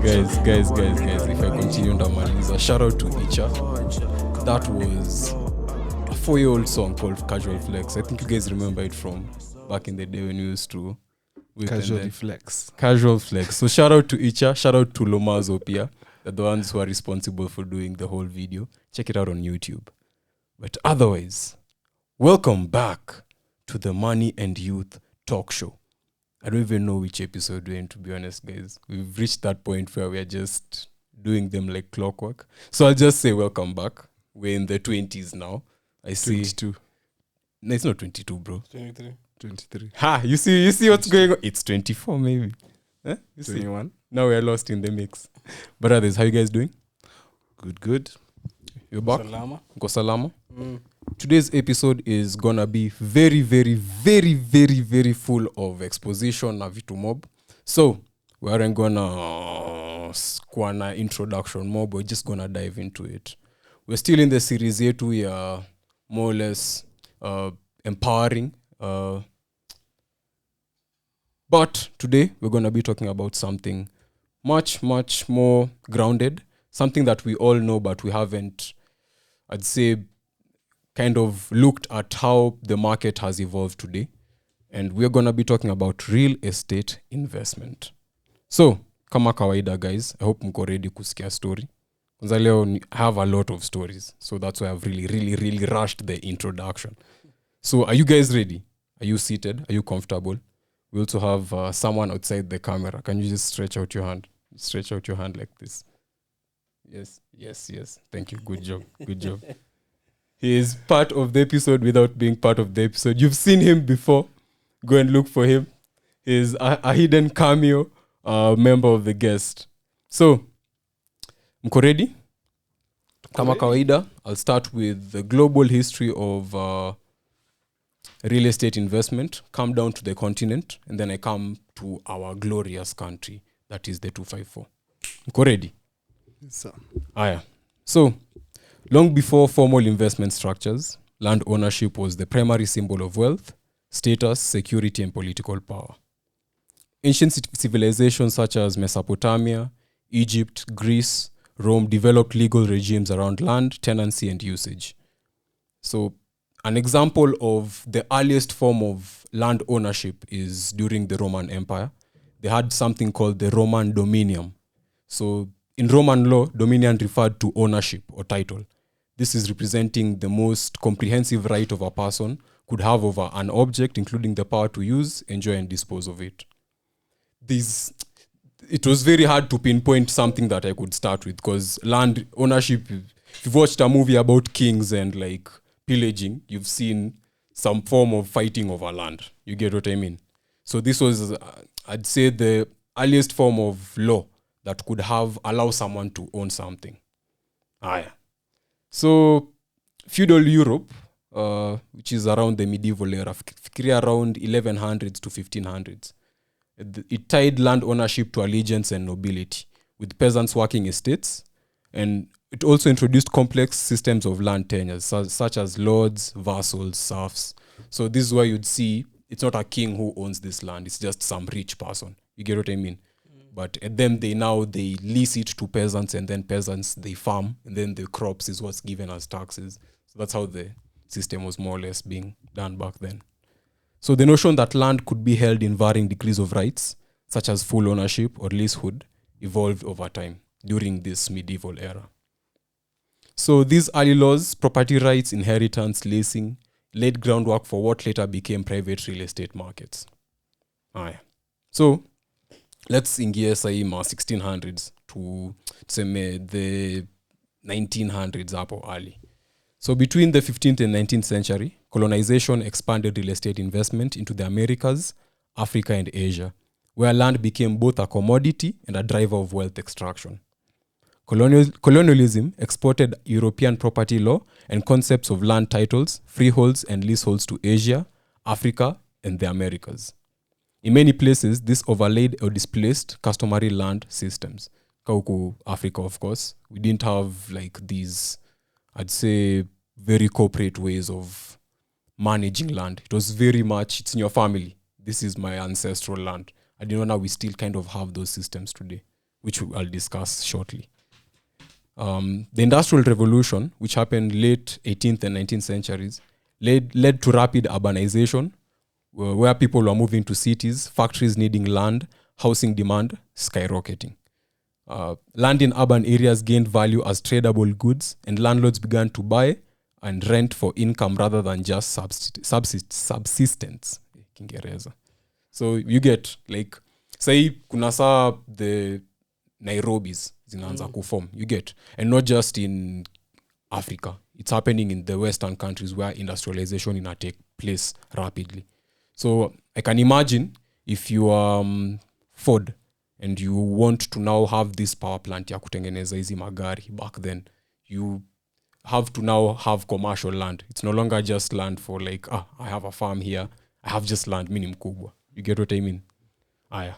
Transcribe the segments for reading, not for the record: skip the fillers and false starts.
Guys, if I continue ndamaliza, shout out to Icha. That was a 4-year-old song called Casual Flex. I think you guys remember it from back in the day when you used to whip Casual Flex. Casual Flex. So shout out to Icha, shout out to Lomazo Pia. They're the ones who are responsible for doing the whole video. Check it out on YouTube. But otherwise, welcome back to the Money and Youth Talk Show. I don't even know which episode we're in, to be honest, guys. We've reached that point where we're just doing them like clockwork. So I'll just say welcome back. We're in the 20s now. I see. 22. No, it's not 22, bro. 23. Ha! You see what's going on? It's 24, maybe. Huh? You see? 21. Now we're lost in the mix. But others, how you guys doing? Good. You're back? Salama. Go salama. Today's episode is gonna be very, very, very, very, very full of exposition na vitu mob. So we aren't gonna squana introduction mob. We're just gonna dive into it. We're still in the series yetu ya more or less empowering. But today we're gonna be talking about something much, much more grounded. Something that we all know, but we haven't, I'd say, kind of looked at how the market has evolved today. And we're going to be talking about real estate investment. So, kama kawaida guys, I hope mko ready kusikia story. Kwanza leo I have a lot of stories. So that's why I've really rushed the introduction. So are you guys ready? Are you seated? Are you comfortable? We also have someone outside the camera. Can you just stretch out your hand? Stretch out your hand like this. Yes. Thank you. Good job. He is part of the episode without being part of the episode. You've seen him before. Go and look for him. He's a hidden cameo member of the guest. So, mko ready? Kama kawaida, I'll start with the global history of real estate investment, come down to the continent, and then I come to our glorious country, that is the 254. Mko ready? So, long before formal investment structures, land ownership was the primary symbol of wealth, status, security, and political power. Ancient civilizations such as Mesopotamia, Egypt, Greece, Rome developed legal regimes around land, tenancy, and usage. So, an example of the earliest form of land ownership is during the Roman Empire. They had something called the Roman dominium. So, in Roman law, dominion referred to ownership or title. This is representing the most comprehensive right of a person could have over an object, including the power to use, enjoy, and dispose of it. It was very hard to pinpoint something that I could start with because land ownership, if you've watched a movie about kings and like pillaging, you've seen some form of fighting over land. You get what I mean? So this was, I'd say, the earliest form of law that could allow someone to own something. So, feudal Europe, which is around the medieval era, around 1100s to 1500s, it tied land ownership to allegiance and nobility, with peasants working estates, and it also introduced complex systems of land tenures, such as lords, vassals, serfs. So this is why you'd see it's not a king who owns this land; it's just some rich person. You get what I mean? But at them, they lease it to peasants, and then peasants, they farm, and then the crops is what's given as taxes. So that's how the system was more or less being done back then. So the notion that land could be held in varying degrees of rights, such as full ownership or leasehold, evolved over time during this medieval era. So these early laws, property rights, inheritance, leasing, laid groundwork for what later became private real estate markets. So, let's ingia sahi ma 1600s to the 1900s hapo early. So between the 15th and 19th century, colonization expanded real estate investment into the Americas, Africa, and Asia, where land became both a commodity and a driver of wealth extraction. Colonialism exported European property law and concepts of land titles, freeholds, and leaseholds to Asia, Africa, and the Americas. In many places, this overlaid or displaced customary land systems. Kauku, Africa, of course. We didn't have like these, I'd say, very corporate ways of managing land. It was very much, it's in your family. This is my ancestral land. I don't know now we still kind of have those systems today. which I'll discuss shortly. The Industrial Revolution, which happened late 18th and 19th centuries, led to rapid urbanization, where people were moving to cities, factories needing land, housing demand skyrocketing. Land in urban areas gained value as tradable goods, and landlords began to buy and rent for income rather than just subsistence. Kiingereza. So you get like, say kuna saa the Nairobis zinaanza kuform, you get, and not just in Africa. It's happening in the Western countries where industrialization ina take place rapidly. So I can imagine if you are Ford and you want to now have this power plant ya kutengeneza hizi magari back then, you have to now have commercial land. It's no longer just land for like, I have a farm here, I have just land, mimi mkubwa. You get what I mean? Aya.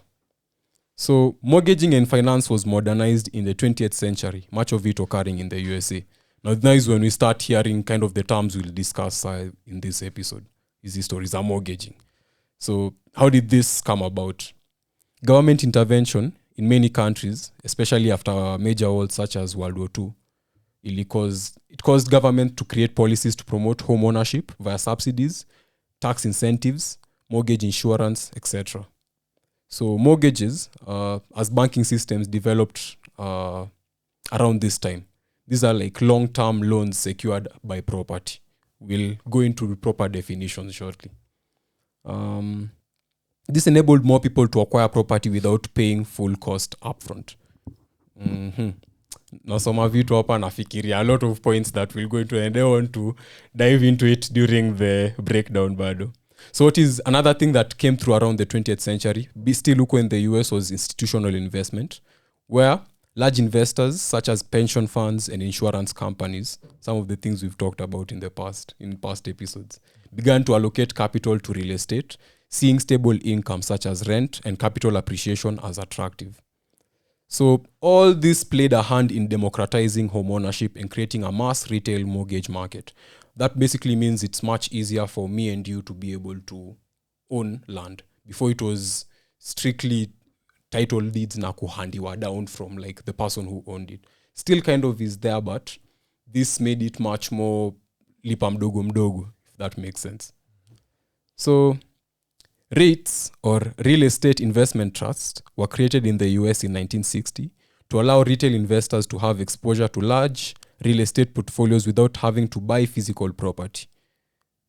So mortgaging and finance was modernized in the 20th century, much of it occurring in the USA. Now is when we start hearing kind of the terms we'll discuss in this episode. These stories are mortgaging. So how did this come about? Government intervention in many countries, especially after major wars such as World War II, it caused government to create policies to promote home ownership via subsidies, tax incentives, mortgage insurance, etc. So mortgages, as banking systems developed around this time, these are like long-term loans secured by property. We'll go into the proper definitions shortly. This enabled more people to acquire property without paying full cost upfront. Nasoma vitu hapa nafikiria a lot of points that we'll go into, and I want to dive into it during the breakdown bado. So what is another thing that came through around the 20th century, still local in the US, was institutional investment, where large investors such as pension funds and insurance companies, some of the things we've talked about in past episodes, began to allocate capital to real estate, seeing stable income such as rent and capital appreciation as attractive. So all this played a hand in democratizing home ownership and creating a mass retail mortgage market. That basically means it's much easier for me and you to be able to own land. Before it was strictly title deeds na kuhandiwa down from like the person who owned it. Still kind of is there, but this made it much more lipa mdogo mdogo, if that makes sense. So REITs, or real estate investment trusts, were created in the US in 1960 to allow retail investors to have exposure to large real estate portfolios without having to buy physical property.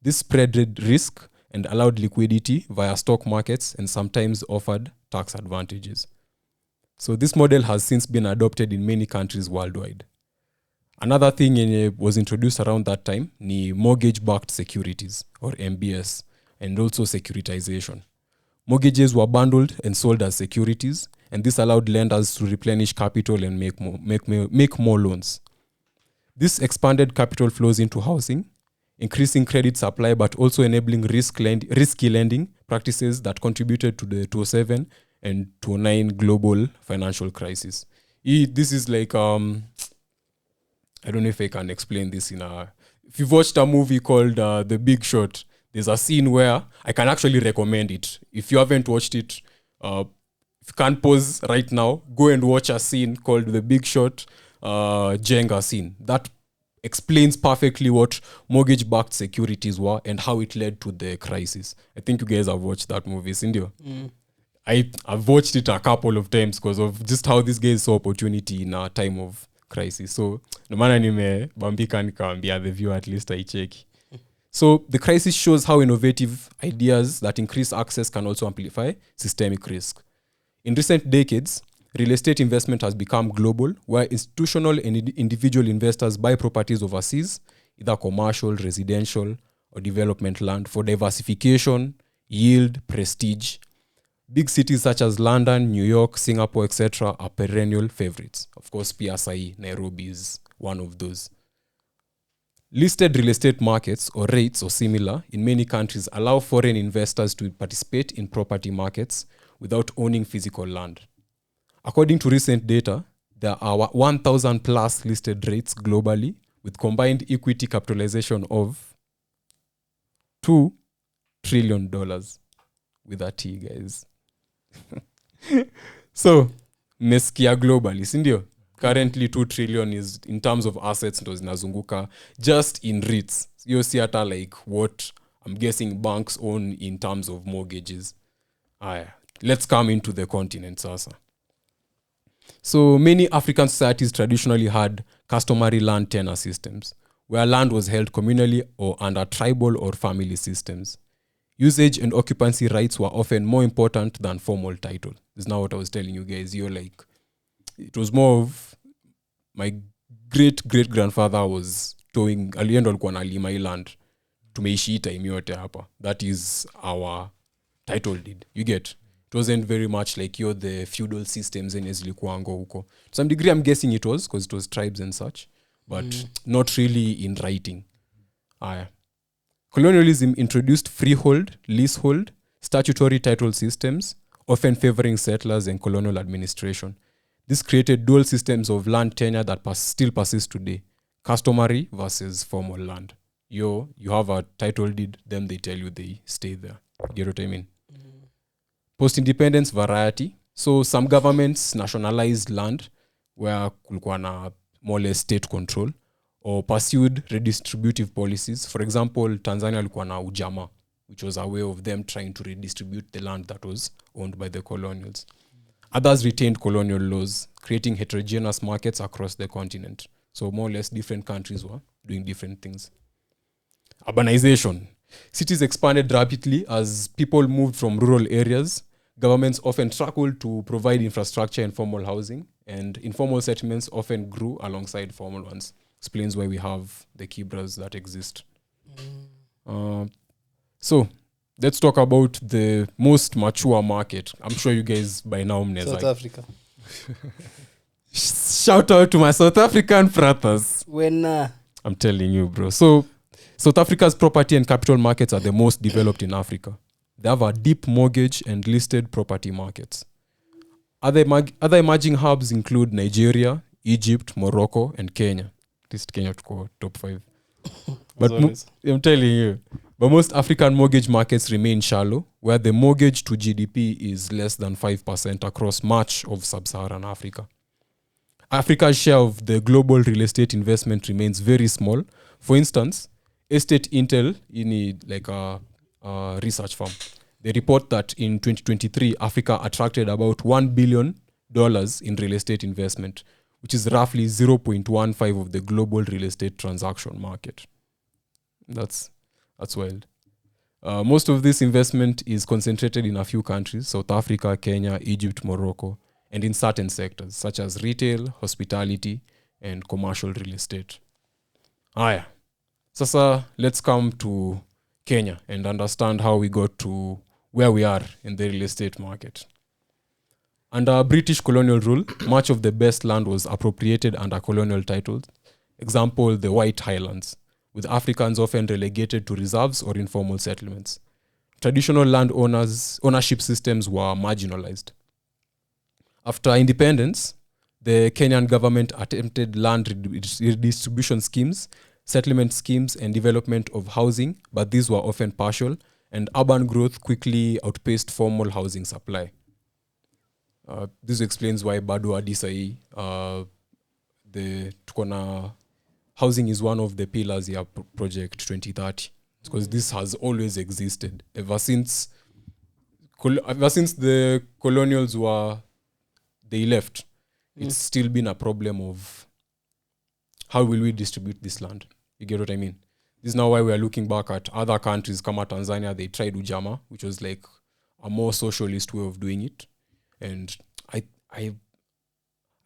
This spread risk and allowed liquidity via stock markets and sometimes offered tax advantages. So this model has since been adopted in many countries worldwide. Another thing was introduced around that time, ni mortgage-backed securities, or MBS, and also securitization. Mortgages were bundled and sold as securities, and this allowed lenders to replenish capital and make more loans. This expanded capital flows into housing, increasing credit supply, but also enabling risky lending practices that contributed to the 2007 and 2009 global financial crisis. This is like, I don't know if I can explain this if you've watched a movie called The Big Short, there's a scene where I can actually recommend it. If you haven't watched it, if you can't pause right now, go and watch a scene called The Big Short, Jenga scene. That explains perfectly what mortgage-backed securities were and how it led to the crisis. I think you guys have watched that movie, Cindy. I've watched it a couple of times because of just how these guys saw opportunity in a time of crisis. So, no matter nimebambika nikawambia the viewer at least aicheki. So, the crisis shows how innovative ideas that increase access can also amplify systemic risk. In recent decades, real estate investment has become global, where institutional and individual investors buy properties overseas, either commercial, residential, or development land, for diversification, yield, prestige. Big cities such as London, New York, Singapore, etc. are perennial favorites. Of course, PSI, Nairobi is one of those. Listed real estate markets, or REITs or similar, in many countries allow foreign investors to participate in property markets without owning physical land. According to recent data, there are 1,000 plus listed REITs globally with combined equity capitalization of $2 trillion with a T, guys. So, meskia globally, sindio? Currently 2 trillion is in terms of assets ndo zinazunguka just in REITs. You see hata like what I'm guessing banks own in terms of mortgages. Aya, let's come into the continent sasa. So many African societies traditionally had customary land tenure systems, where land was held communally or under tribal or family systems. Usage and occupancy rights were often more important than formal title. This is now what I was telling you guys. You're like, it was more of my great grandfather was towing, alienda alikuwa analima hii land, tumeishi hii time yote hapa. That is our title deed. You get? It wasn't very much like you're the feudal systems zenye zilikuwango huko. To some degree I'm guessing it was because it was tribes and such, but not really in writing. Aya. Colonialism introduced freehold, leasehold, statutory title systems, often favoring settlers and colonial administration. This created dual systems of land tenure that still persist today. Customary versus formal land. You have a title deed, then they tell you they stay there. Get what I mean? Post-independence variety. So some governments nationalized land where kulikuwa na more or less state control or pursued redistributive policies. For example, Tanzania ilikuwa na ujamaa, which was a way of them trying to redistribute the land that was owned by the colonials. Others retained colonial laws, creating heterogeneous markets across the continent. So more or less different countries were doing different things. Urbanization. Cities expanded rapidly as people moved from rural areas. Governments often struggled to provide infrastructure and formal housing, and informal settlements often grew alongside formal ones. Explains why we have the Kibras that exist. So, let's talk about the most mature market. I'm sure you guys by now South Africa. Shout out to my South African brothers. When I'm telling you, bro. So, South Africa's property and capital markets are the most developed in Africa. They have a deep mortgage and listed property markets. Other emerging hubs include Nigeria, Egypt, Morocco, and Kenya. At least Kenya to go top 5. But I'm telling you, but most African mortgage markets remain shallow, where the mortgage to GDP is less than 5% across much of sub-Saharan Africa. Africa's share of the global real estate investment remains very small. For instance, Estate Intel, like a research firm, they report that in 2023, Africa attracted about $1 billion in real estate investment, which is roughly 0.15 of the global real estate transaction market. That's wild. Most of this investment is concentrated in a few countries: South Africa, Kenya, Egypt, Morocco, and in certain sectors such as retail, hospitality, and commercial real estate. Aya. Sasa, let's come to Kenya and understand how we got to where we are in the real estate market. Under British colonial rule, much of the best land was appropriated under colonial titles. Example, the White Highlands, with Africans often relegated to reserves or informal settlements. Traditional land ownership systems were marginalized. After independence, the Kenyan government attempted land redistribution schemes, settlement schemes, and development of housing, but these were often partial, and urban growth quickly outpaced formal housing supply. This explains why bado hadi sahi the tukona housing is one of the pillars of Project 2030, because this has always existed ever since the colonials they left. It's still been a problem of how will we distribute this land. You get what I mean? This is now why we are looking back at other countries. Kama Tanzania, they tried Ujamaa, which was like a more socialist way of doing it. And I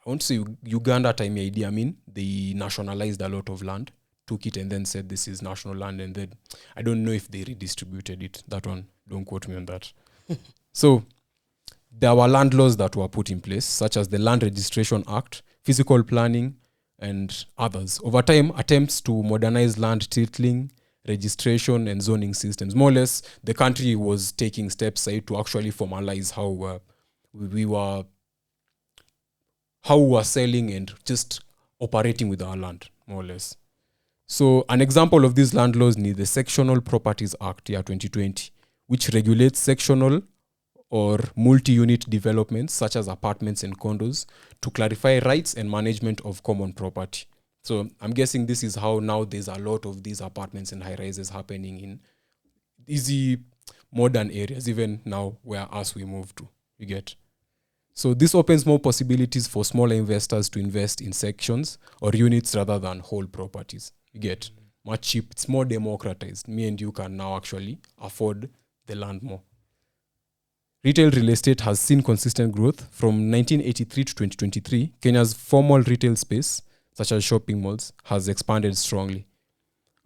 want to say Uganda time idea. I mean, they nationalized a lot of land, took it and then said this is national land. And then I don't know if they redistributed it. That one, don't quote me on that. So there were land laws that were put in place, such as the Land Registration Act, physical planning, and others. Over time, attempts to modernize land titling, registration, and zoning systems. More or less, the country was taking steps to actually formalize how we were selling and just operating with our land, more or less. So an example of these land laws is the Sectional Properties Act, 2020, which regulates sectional or multi-unit developments such as apartments and condos to clarify rights and management of common property. So I'm guessing this is how now there's a lot of these apartments and high-rises happening in easy modern areas, even now where us we move to. You get? So this opens more possibilities for smaller investors to invest in sections or units rather than whole properties. You get? Much cheap. It's more democratized. Me and you can now actually afford the land more. Retail real estate has seen consistent growth. From 1983 to 2023, Kenya's formal retail space, such as shopping malls, has expanded strongly.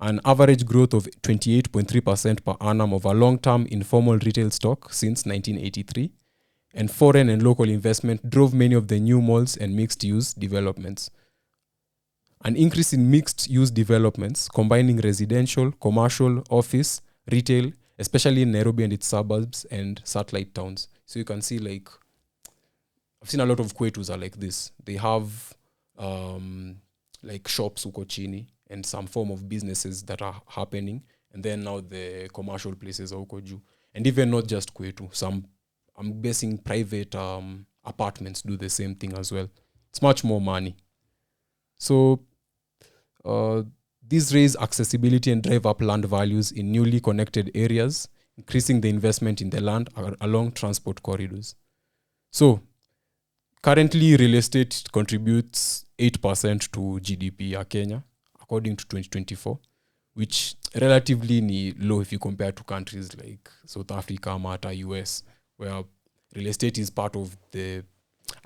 An average growth of 28.3% per annum of a long-term informal retail stock since 1983, and foreign and local investment drove many of the new malls and mixed-use developments. An increase in mixed-use developments, combining residential, commercial, office, retail, especially in Nairobi and its suburbs and satellite towns. So you can see, like, I've seen a lot of Kwetus are like this. They have like shops uko chini and some form of businesses that are happening, and then now the commercial places are uko juu. And even not just Kwetu, some, I'm guessing, private apartments do the same thing as well. It's much more money. So these raise accessibility and drive up land values in newly connected areas, increasing the investment in the land along transport corridors. So currently, real estate contributes 8% to GDP ya Kenya, according to 2024, which relatively ni low if you compare to countries like South Africa, Mata, US, where real estate is part of the,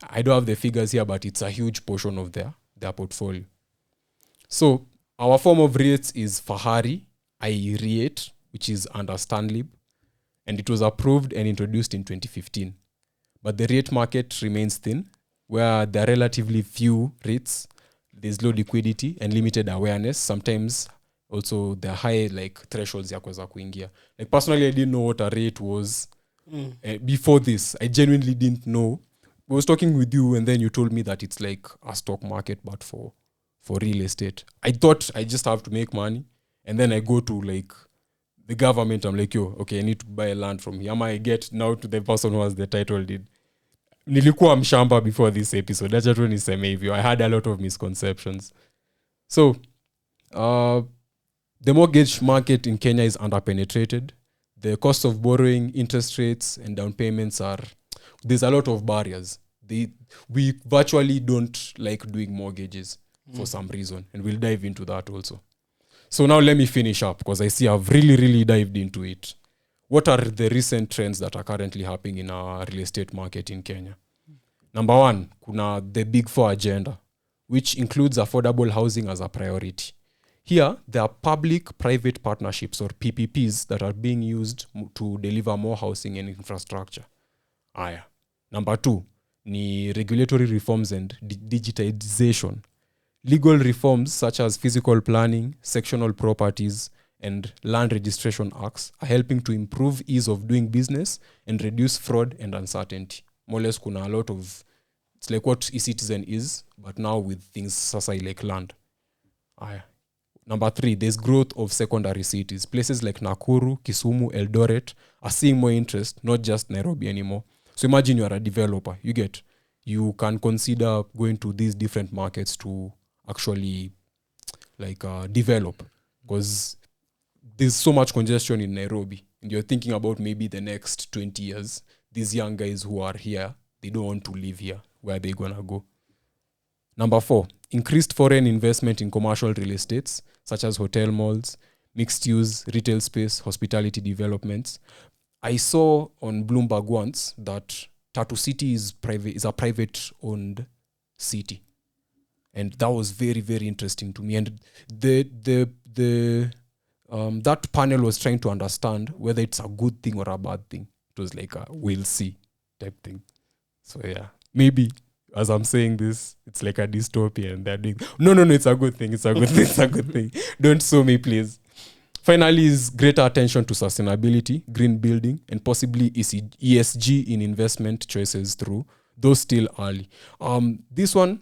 I don't have the figures here, but it's a huge portion of their portfolio. So our form of REITs is Fahari, i.e. REIT, which is under Stanlib, and it was approved and introduced in 2015. But the REIT market remains thin, where there are relatively few REITs, there's low liquidity and limited awareness. Sometimes also there are high like thresholds ya kuweza kuingia. Like personally, I didn't know what a REIT was. Before this, I genuinely didn't know. I was talking with you and then you told me that it's like a stock market, but for real estate. I thought I just have to make money. And then I go to like the government. I'm like, yo, okay, I need to buy land from here. I get now to the person who has the title deed. Nilikuwa mshamba before this episode. That's what niseme hivyo. I had a lot of misconceptions. So, the mortgage market in Kenya is underpenetrated. The cost of borrowing, interest rates, and down payments there's a lot of barriers. We virtually don't like doing mortgages for some reason. And we'll dive into that also. So now let me finish up because I see I've really, really dived into it. What are the recent trends that are currently happening in our real estate market in Kenya? Number one, kuna the Big Four agenda, which includes affordable housing as a priority. Here, there are public-private partnerships or PPPs that are being used to deliver more housing and infrastructure. Number two, ni regulatory reforms and digitization. Legal reforms such as physical planning, sectional properties, and land registration acts are helping to improve ease of doing business and reduce fraud and uncertainty. More or less, kuna a lot of, it's like what e-citizen is, but now with things sasa like land. Number three, there's growth of secondary cities. Places like Nakuru, Kisumu, Eldoret are seeing more interest, not just Nairobi anymore. So imagine you are a developer. You can consider going to these different markets to actually like develop, because there's so much congestion in Nairobi, and you're thinking about maybe the next 20 years, these young guys who are here, they don't want to live here. Where are they gonna go? Number four, increased foreign investment in commercial real estates, such as hotel malls, mixed-use retail space, hospitality developments. I saw on Bloomberg once that Tatu City is a private-owned city. And that was very, very interesting to me. And that panel was trying to understand whether it's a good thing or a bad thing. It was like a we'll see type thing. So yeah, maybe as I'm saying this, it's like a dystopia and they're doing, no, it's a good thing. It's a good thing. It's a good thing. Don't sue me, please. Finally is greater attention to sustainability, green building, and possibly ESG in investment choices through those still early. This one,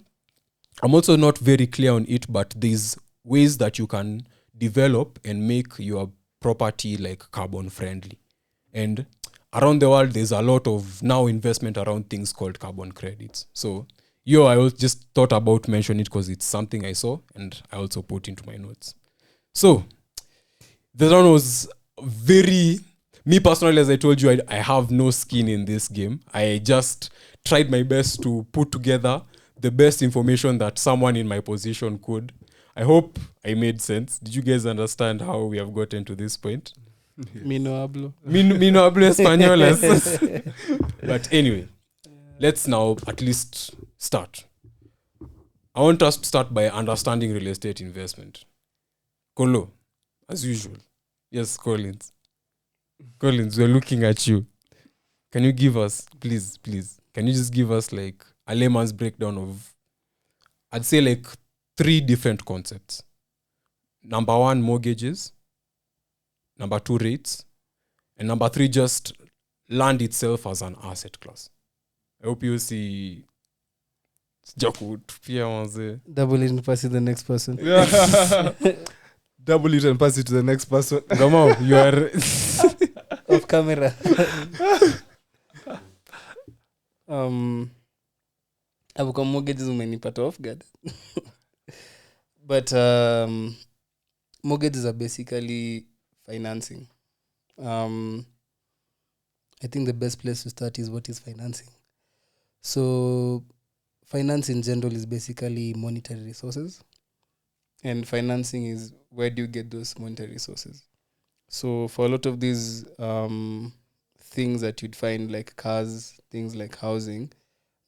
I'm also not very clear on it, but there's ways that you can develop and make your property like carbon friendly. And around the world, there's a lot of now investment around things called carbon credits. So, I just thought about mentioning it because it's something I saw and I also put into my notes. So, the one was very... Me personally, as I told you, I have no skin in this game. I just tried my best to put together the best information that someone in my position could. I hope I made sense. Did you guys understand how we have gotten to this point? Yes. Me no hablo. Me no hablo español. But anyway, let's now at least start. I want us to start by understanding real estate investment. Kolo, as usual. Yes, Collins, we're looking at you. Can you give us, please, can you just give us like a layman's breakdown of, I'd say like 3 different concepts. Number 1, mortgages. Number 2, rates. And number 3, just land itself as an asset class. I hope you see... Double it and pass it to the next person. Double it and pass it to the next person. Come on, you are... Off camera. Abuka mortgages umenipata off guard. But mortgages are basically financing. I think the best place to start is what is financing. So finance in general is basically monetary resources. And financing is where do you get those monetary resources? So for a lot of these things that you'd find like cars, things like housing,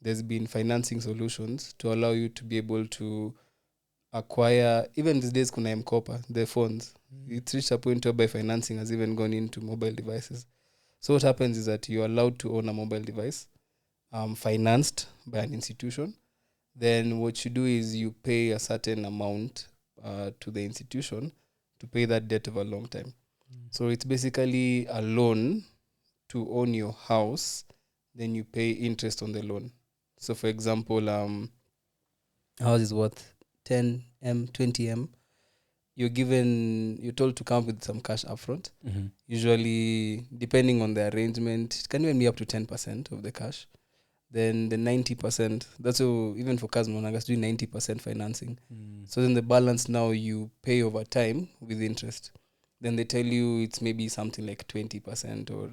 there's been financing solutions to allow you to be able to acquire, even these days kuna M-Kopa, the phones. It's reached a point whereby financing has even gone into mobile devices. So what happens is that you're allowed to own a mobile device financed by an institution. Then what you do is you pay a certain amount to the institution to pay that debt over a long time. So it's basically a loan to own your house, then you pay interest on the loan. So for example, house is worth 10M, 20M. You're told to come with some cash upfront. Mm-hmm. Usually, depending on the arrangement, it can even be up to 10% of the cash. Then the 90%, that's all, even for cars, Monagas do 90% financing. So then the balance now you pay over time with interest. Then they tell you it's maybe something like 20%, or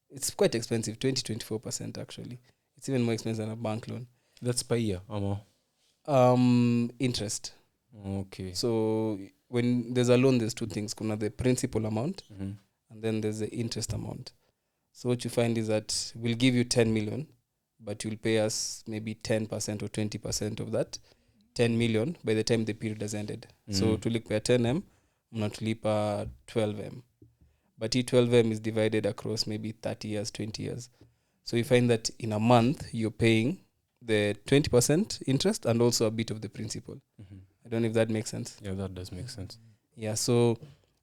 it's quite expensive, 20-24% actually. It's even more expensive than a bank loan. That's per year, Interest. Okay. So when there's a loan, there's 2 things. Kuna the principal amount, Mm-hmm. and then there's the interest amount. So what you find is that we'll give you 10 million, but you'll pay us maybe 10% or 20% of that 10 million by the time the period has ended. So tulipia 10M, mnatulipa 12M. But 12M is divided across maybe 30 years, 20 years. So you find that in a month, you're paying the 20% interest and also a bit of the principal. Mm-hmm. I don't know if that makes sense. Yeah, that does make sense. Yeah, so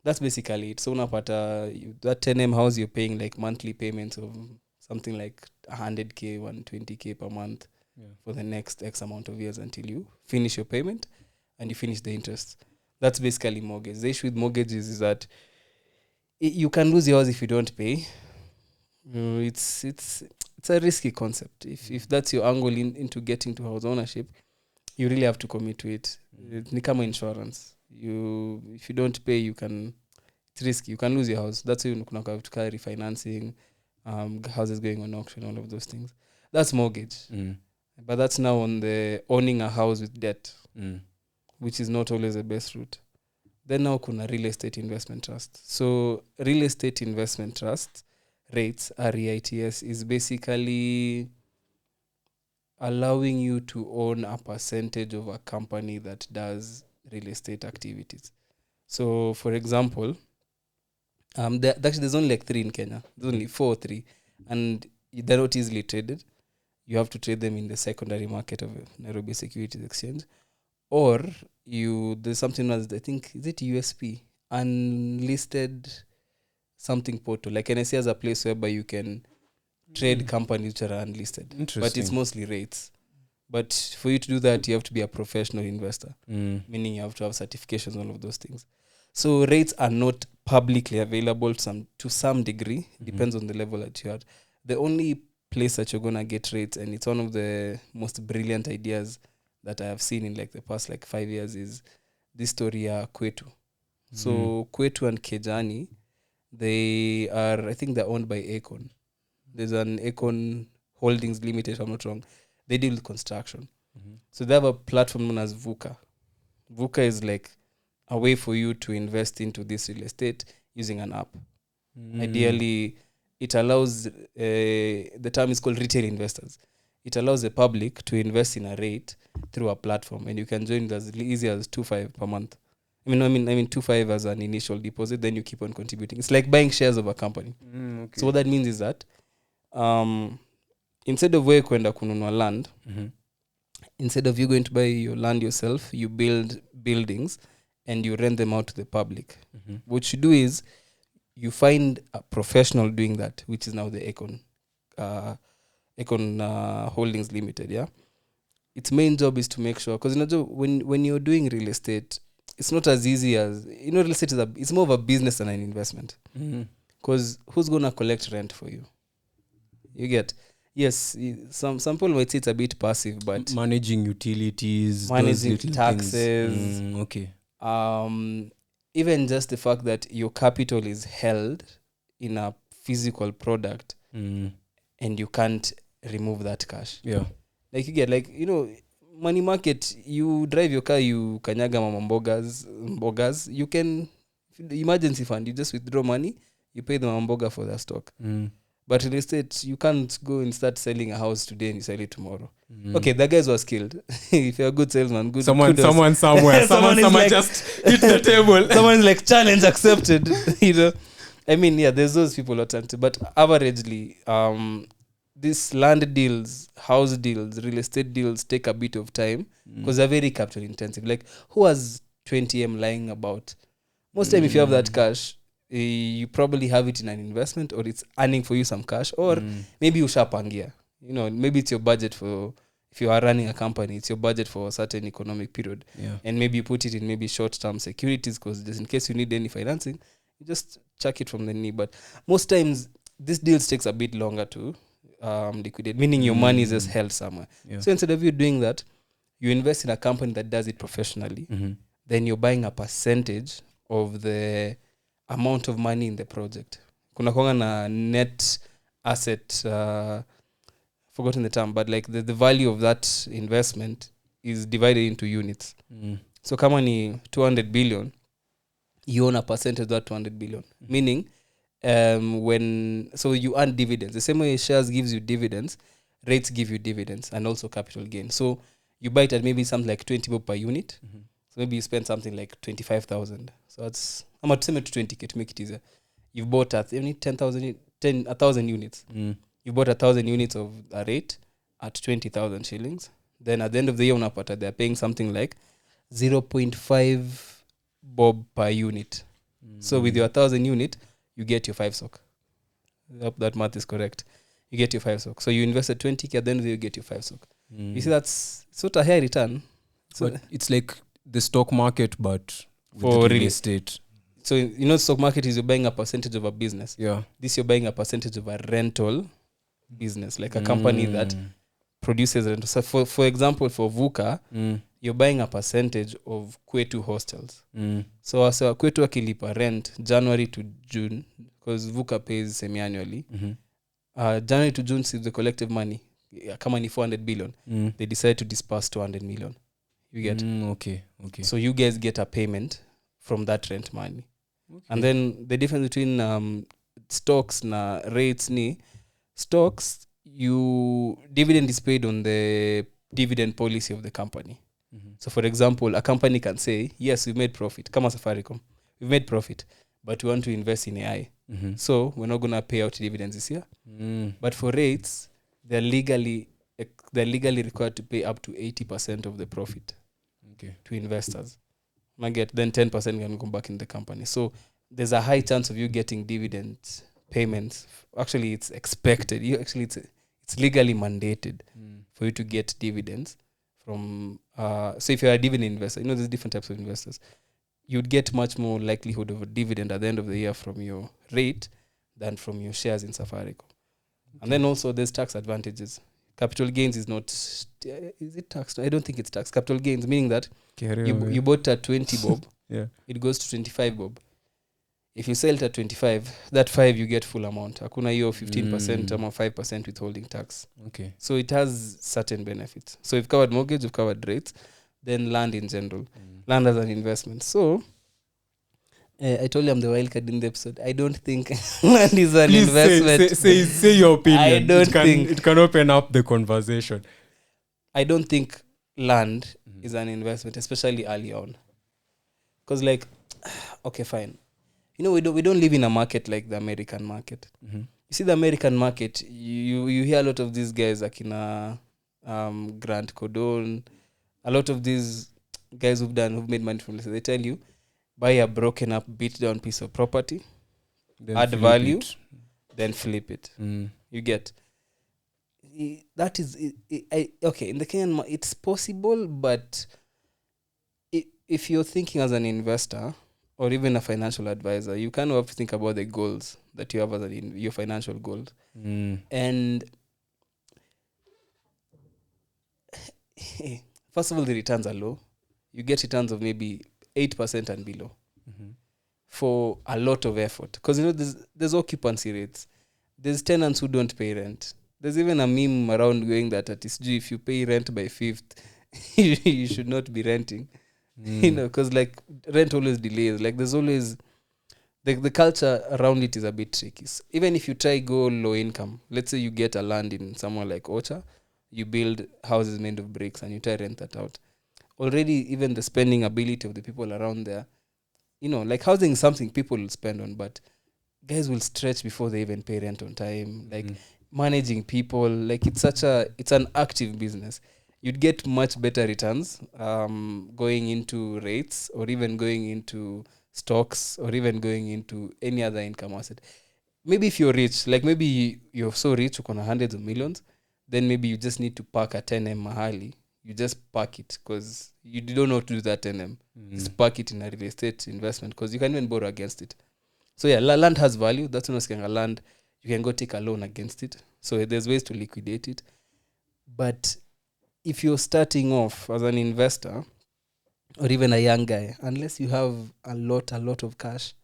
that's basically it. So unapata that 10M house, you're paying like monthly payments of something like 100K, 120K per month for the next X amount of years until you finish your payment and you finish the interest. That's basically mortgage. The issue with mortgages is that you can lose yours if you don't pay. It's a risky concept. If that's your angle into getting to house ownership, you really have to commit to it. It's like insurance. If you don't pay, it's risky. You can lose your house. That's why you have to carry refinancing, houses going on auction, all of those things. That's mortgage. But that's now on the owning a house with debt, which is not always the best route. Then now kuna real estate investment trust. So real estate investment trust rates, REITs, is basically allowing you to own a percentage of a company that does real estate activities. So for example, there's only like 3 in Kenya. There's only 4 or 3. And they're not easily traded. You have to trade them in the secondary market of Nairobi Securities Exchange. Or there's something else, I think, is it USP? Unlisted something portal. Like NSE has a place whereby you can trade companies which are unlisted. But it's mostly rates. But for you to do that, you have to be a professional investor. Meaning you have to have certifications, all of those things. So rates are not publicly available to some degree. Depends on the level that you're at. The only place that you're gonna get rates, and it's one of the most brilliant ideas that I have seen in like the past like 5 years, is this story Kwetu. So Kwetu and Kejani, I think they're owned by Akon. There's an Akon Holdings Limited, if I'm not wrong. They deal with construction. So they have a platform known as VUCA. VUCA is like a way for you to invest into this real estate using an app. Ideally, it allows, the term is called retail investors. It allows the public to invest in a rate through a platform, and you can join it as easy as 2.5 per month. I mean 2.5 as an initial deposit, then you keep on contributing. It's like buying shares of a company. Okay. So what that means is that instead of wewe kwenda kununua land, instead of you going to buy your land yourself, you build buildings and you rent them out to the public. What you do is you find a professional doing that, which is now the Akon Holdings Limited. Yeah, its main job is to make sure, because when you're doing real estate, it's not as easy as real estate it's more of a business than an investment. Because who's gonna collect rent for you? You get. Yes, some people might say it's a bit passive, but managing utilities, managing taxes, okay. Even just the fact that your capital is held in a physical product and you can't remove that cash. Yeah. Like you get money market, you drive your car, you kanyaga mama mbogas, you can, emergency fund, you just withdraw money, you pay the mama mboga for their stock. But real estate, you can't go and start selling a house today and you sell it tomorrow. Okay, the guys were skilled. If you're a good salesman, good. Someone somewhere. someone like, just hit the table. Someone's like, challenge accepted. I mean, yeah, there's those people alternative. But averagely, these land deals, house deals, real estate deals take a bit of time because they're very capital intensive. Like, who has 20M lying about? Most time, if you have that cash, you probably have it in an investment, or it's earning for you some cash, or maybe ushapangia. Maybe it's your budget for, if you are running a company, it's your budget for a certain economic period. Yeah. And maybe you put it in maybe short-term securities, because just in case you need any financing, you just chuck it from the knee. But most times, this deals takes a bit longer to liquidate, meaning your money is just held somewhere. Yeah. So instead of you doing that, you invest in a company that does it professionally. Then you're buying a percentage of the amount of money in the project. Kuna kwanga na net asset, forgotten the term, but like the value of that investment is divided into units. So kama ni 200 billion, you own a percentage of that 200 billion. Meaning, so you earn dividends. The same way shares gives you dividends, rates give you dividends and also capital gain. So you buy it at maybe something like 20 bob per unit. So maybe you spend something like 25,000. So that's, I'm at 20k to make it easier. You've bought at 1,000 units. You bought 1,000 units of a rate at 20,000 shillings. Then at the end of the year, unapata, they're paying something like 0.5 bob per unit. So with your 1,000 unit, you get your 5 sock. I hope that math is correct. You get your 5 sock. So you invested 20k, at the end of the year, you get your 5 sock. You see, that's sort of a high return. So but it's like the stock market, but for real estate. So stock market is you're buying a percentage of a business. Yeah. This you're buying a percentage of a rental business, like a company that produces rental. So for example, for VUCA, you're buying a percentage of Kwetu hostels. So as a Kwetu akilipa rent January to June, because VUCA pays semi-annually. January to June is the collective money. Kama ni 400 billion. They decide to disperse 200 million. You get? Okay. So you guys get a payment from that rent money. Okay. And then the difference between stocks na rates ni stocks, dividend is paid on the dividend policy of the company. So for example, a company can say, yes, we've made profit. Kama Safaricom, we've made profit, but we want to invest in AI. So we're not going to pay out dividends this year. But for rates, they're legally required to pay up to 80% of the profit to investors. Then 10% can come back in the company. So there's a high chance of you getting dividend payments. Actually, it's expected. It's legally mandated for you to get dividends from. So if you're a dividend investor, there's different types of investors. you'd get much more likelihood of a dividend at the end of the year from your rate than from your shares in Safaricom. And then also there's tax advantages. Capital gains is not, is it taxed? I don't think it's taxed. Capital gains, meaning that you bought at 20 bob, Yeah. it goes to 25 bob. If you sell it at 25, that 5 you get full amount. Hakuna hiyo 15% or 5% withholding tax. Okay. So it has certain benefits. So we've covered mortgage, we've covered rates, then land in general. Land as an investment. So I told you I'm the wild card in the episode. I don't think land is an Please investment. say your opinion. I don't think it can open up the conversation. I don't think land is an investment, especially early on. Because like, okay, fine. You know, we don't live in a market like the American market. Mm-hmm. You see the American market, you hear a lot of these guys like in Grant Cardone, a lot of these guys who've made money from this. They tell you, buy a broken up, beat down piece of property, Then add flip value, it. then flip it. Mm. You get. That is okay. In the Kenyan, it's possible, but if you're thinking as an investor or even a financial advisor, you kind of have to think about the goals that you have as your financial goals. And first of all, the returns are low. You get returns of maybe 8% and below for a lot of effort. Because, you know, there's occupancy rates. There's tenants who don't pay rent. There's even a meme around going that at SG, if you pay rent by 5th, you should not be renting. You know, because like rent always delays. Like there's always the culture around it is a bit tricky. So even if you try go low income, let's say you get a land in somewhere like Ocha, you build houses made of bricks and you try rent that out. Already even the spending ability of the people around there, you know, like housing is something people will spend on, but guys will stretch before they even pay rent on time. Like managing people, like it's an active business. You'd get much better returns going into rates or even going into stocks or even going into any other income asset. Maybe if you're rich, like maybe you're so rich, you're hundreds of millions, then maybe you just need to park a 10M mahali. You just park it because you don't know how to do that 10M. Just park it in a real estate investment because you can even borrow against it. So yeah, land has value. That's when I was saying land, you can go take a loan against it. So there's ways to liquidate it. But if you're starting off as an investor or even a young guy, unless you have a lot of cash,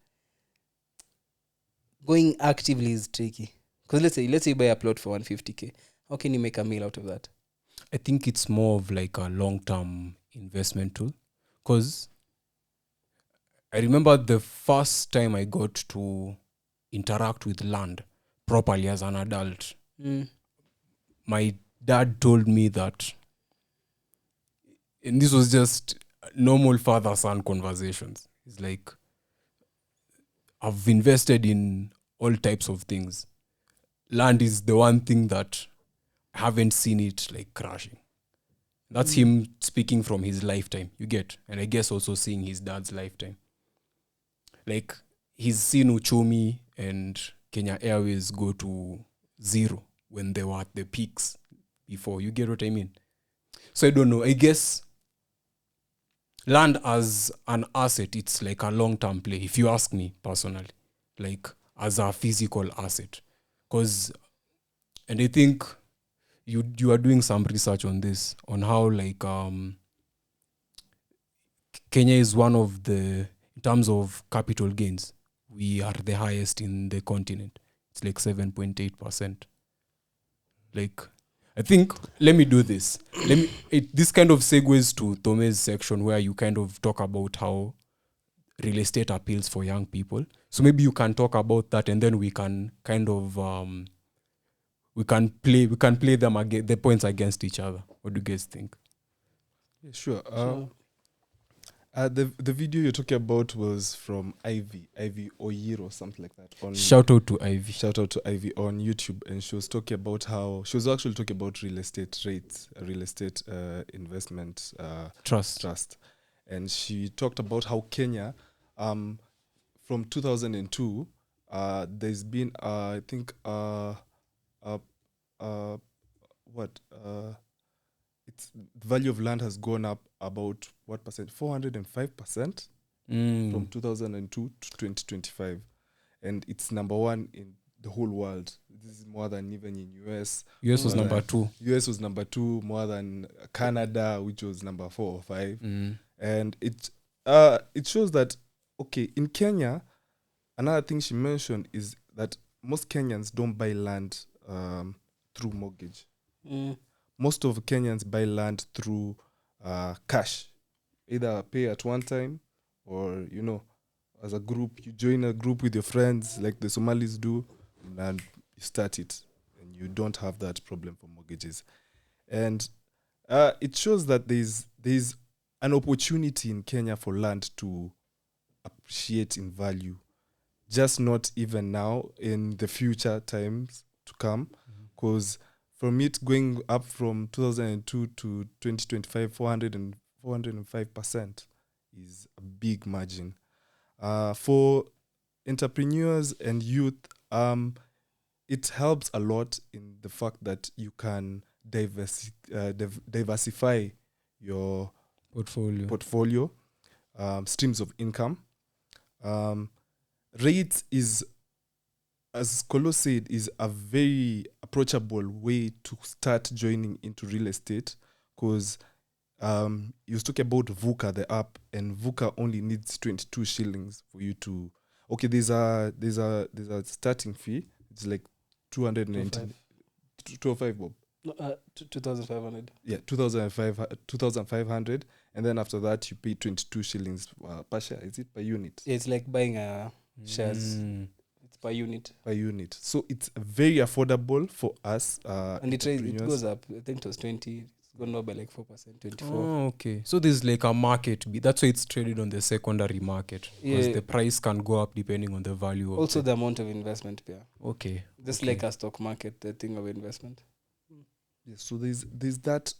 going actively is tricky. Because let's say you buy a plot for 150K. How can you make a meal out of that? I think it's more of like a long-term investment tool. Because I remember the first time I got to interact with land properly as an adult. My dad told me that, and this was just normal father-son conversations. It's like, I've invested in all types of things. Land is the one thing that I haven't seen it like crashing. That's him speaking from his lifetime, you get? And I guess also seeing his dad's lifetime. Like, he's seen Uchumi and Kenya Airways go to zero when they were at the peaks before. You get what I mean? So I don't know. I guess land as an asset, it's like a long-term play, if you ask me personally. Like, as a physical asset. And I think you are doing some research on this, on how like Kenya is one of the, in terms of capital gains, we are the highest in the continent. It's like 7.8%. Like, I think, let me do this. This kind of segues to Tome's section where you kind of talk about how real estate appeals for young people. So maybe you can talk about that, and then we can kind of we can play them the points against each other. What do you guys think? Yeah, sure. The video you're talking about was from Ivy Oyiro, something like that. Shout out to Ivy. Shout out to Ivy on YouTube, and she was talking about how she was actually talking about real estate rates, real estate investment trust, and she talked about how Kenya, from 2002, there's been I think it's the value of land has gone up about what percent? 405%. from 2002 to 2025, and it's number 1 in the whole world. This is more than even in US. US was number 2. US was number 2, more than Canada, which was number 4 or 5. And it shows that, okay, in Kenya, another thing she mentioned is that most Kenyans don't buy land through mortgage. Most of Kenyans buy land through cash, either pay at one time or, you know, as a group, you join a group with your friends like the Somalis do, and you start it, and you don't have that problem for mortgages. And it shows that there's an opportunity in Kenya for land to appreciate in value, just not even now, in the future times to come, because from it going up from 2002 to 2025, 405% is a big margin. For entrepreneurs and youth, it helps a lot in the fact that you can diversify your portfolio, streams of income. Rates is, as Kolo said, is a very approachable way to start joining into real estate, because you was talking about VUCA, the app, and VUCA only needs 22 shillings for you to. Okay, there's a starting fee. It's like 290, 205 bob. 2,500. Yeah, 2,500, and then after that you pay 22 shillings per share. Is it per unit? Yeah, it's like buying shares. It's per unit. Per unit. So it's very affordable for us. And it goes up. I think it was 20. It's gone up by like 4%, 24. Oh, okay. So there's like a market. That's why it's traded on the secondary market. Because the price can go up depending on the value of also the amount of investment. Yeah. Okay. Just like a stock market, the thing of investment. Yes, so there's that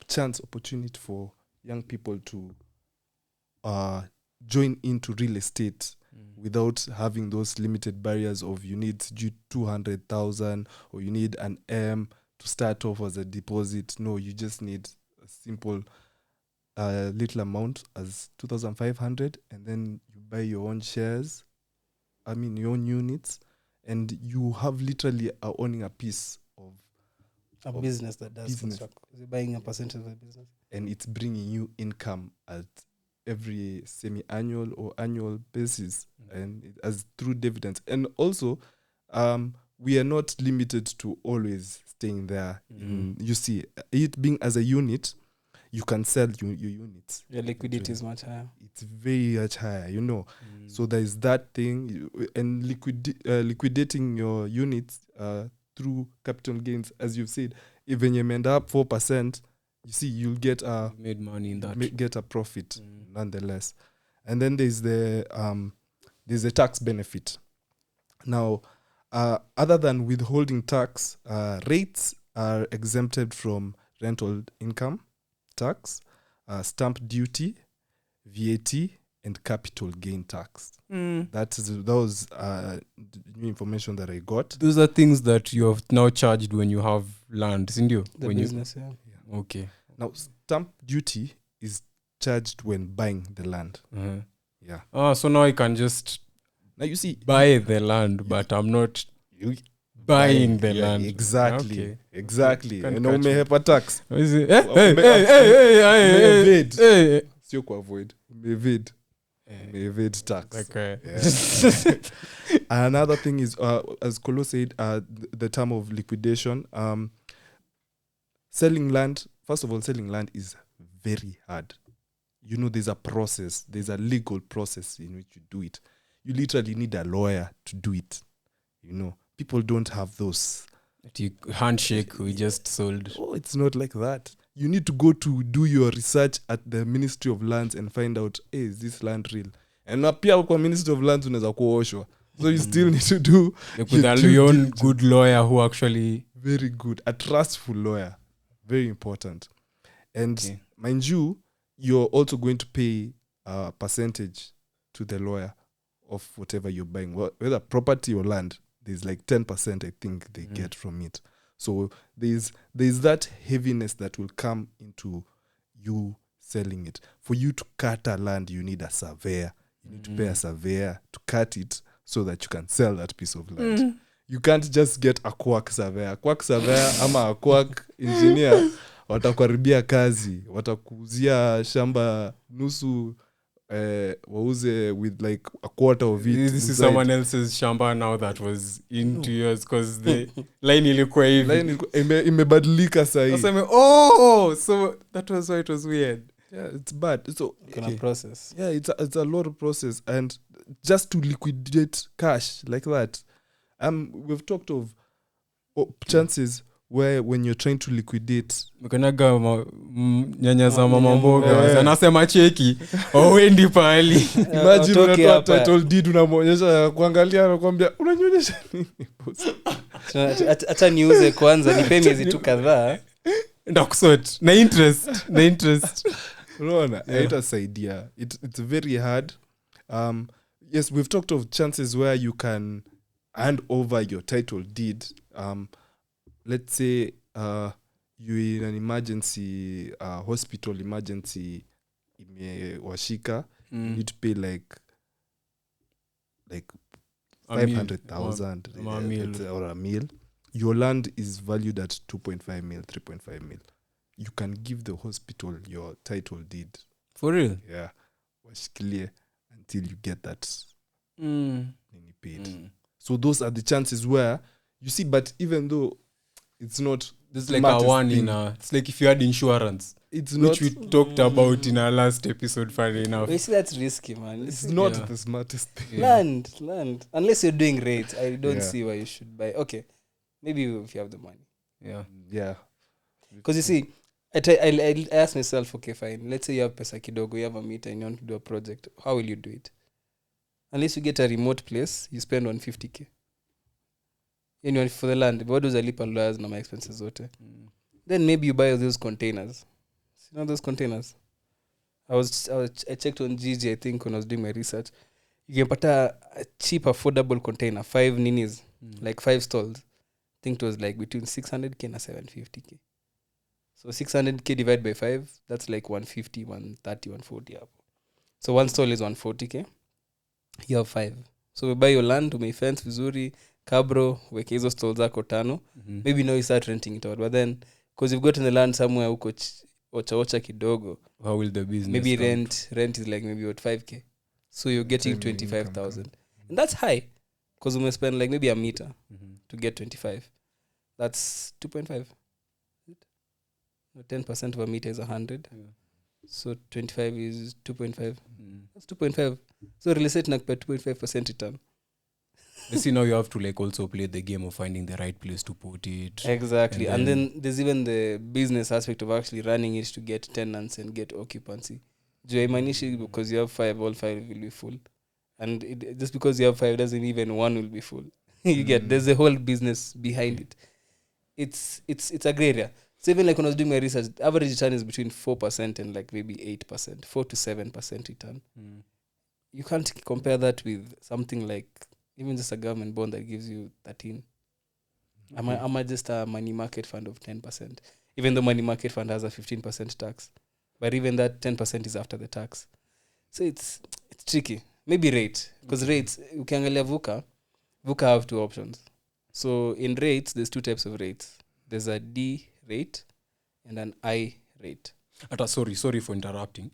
chance, opportunity for young people to join into real estate without having those limited barriers of you need 200,000 or you need an M to start off as a deposit. No, you just need a simple little amount as 2,500, and then you buy your own shares, your own units, and you have literally owning a piece of a business that does construct. You're buying a percentage of the business. And it's bringing you income at every semi-annual or annual basis, and as through dividends. And also, we are not limited to always staying there. You see, it being as a unit, you can sell your units. Your liquidity is much higher. It's very much higher, you know. So there is that thing, and liquidating your units through capital gains, as you've said, even you end up 4%, you see, you'll get made money in that. Get a profit nonetheless. And then there's the tax benefit. Now, other than withholding tax, rates are exempted from rental income tax, stamp duty, VAT, and capital gain tax. That was new information that I got. Those are things that you have now charged when you have land, isn't you? The business, yeah. Okay. Now, stamp duty is charged when buying the land. Yeah. So now I can just buy the land, but I'm not buying the land. Exactly. Okay. Exactly. Can't You know, catch may me. have a tax. Hey. Sio kuavoid. May evade tax. Okay. Yeah. Another thing is, as Kolo said, the term of liquidation. Selling land is very hard. You know, there's a process. There's a legal process in which you do it. You literally need a lawyer to do it. You know, people don't have those. Handshake, we just sold. Oh, it's not like that. You need to go to do your research at the Ministry of Lands and find out, hey, is this land real? And pia kwa Ministry of Lands unaweza kuoshwa. So you still need to do with your own good lawyer who actually... Very good. A trustful lawyer. Very important. And mind you, you're also going to pay a percentage to the lawyer of whatever you're buying. Whether property or land, there's like 10% I think they get from it. So there's that heaviness that will come into you selling it. For you to cut a land, you need a surveyor. You need to pay a surveyor to cut it so that you can sell that piece of land. You can't just get a quack surveyor. Quack surveyor ama a quack engineer watakuharibia kazi, watakuuzia shamba nusu wauze with like a quarter of it. This is someone else's shamba now that was into yours because the line ilikuwa hivi. Imebadilika sahi. So that was why it was weird. Yeah, it's bad. So Kind of process. Yeah, it's a lot of process, and just to liquidate cash like that. We've talked of chances where when you're trying to liquidate, mkonaga nyanya za mama mboga anasema cheki wendi pali. Imagine unatoa title deed unamonyesha kuangalia anakuambia unanyonyesha nini boss. Acha niuze kwanza nipe miezi tu kadhaa ndakusort na interest unaona itasaidia. It's very hard. Yes, we've talked of chances where you can hand over your title deed. Let's say you're in an emergency hospital emergency imewashika, you need to pay like 500,000 or a mil. Your land is valued at 2.5 mil, 3.5 mil. You can give the hospital your title deed. For real? Yeah. Washikilie until you get that paid. So those are the chances where you see, but even though it's not, this is like a one thing. It's like if you had insurance, it's which not, we talked about in our last episode, funny enough. You see, that's risky, man. It's not the smartest thing. Land. Unless you're doing rates, I don't see why you should buy. Okay, maybe if you have the money. Yeah. Because you see, I ask myself, okay, fine. Let's say you have pesa kidogo, you have a meter, and you want to do a project. How will you do it? Unless you get a remote place, you spend 150K. Anyway, for the land, what does I lipa lawyers na my expenses zote? Then maybe you buy those containers. You know those containers? I checked on GG, I think, when I was doing my research. You can put a cheap, affordable container, 5 ninis, like 5 stalls. I think it was like between 600K and 750K. So 600K divided by 5, that's like 150, 130, 140. So one stall is 140K. You have 5. So we buy your land, umei fence vizuri, kabro, weke hizo stalls zako 5. Maybe now you start renting it out. But then, because you've gotten the land somewhere huko ocha kidogo, how will the business maybe come? rent is like maybe what 5K. So you're getting 25,000. And that's high. Because we spend like maybe a meter to get 25. That's 2.5. 10% of a meter is 100. So 25 is 2.5. That's 2.5. So real estate nakpa 2.5% return. You see, now you have to like also play the game of finding the right place to put it. Exactly. And then there's even the business aspect of actually running it to get tenants and get occupancy. Because you have 5, all 5 will be full. And just because you have 5 doesn't even one will be full. You get, there's a whole business behind it. It's a gray area. So even like when I was doing my research, average return is between 4% and like maybe 8%, 4 to 7% return. You can't compare that with something like even just a government bond that gives you 13. Am I just a money market fund of 10%? Even though money market fund has a 15% tax. But even that 10% is after the tax. So it's tricky. Maybe rate. Because rates, ukiangalia VUCA have 2 options. So in rates, there's 2 types of rates. There's a D rate and an I rate. Sorry for interrupting.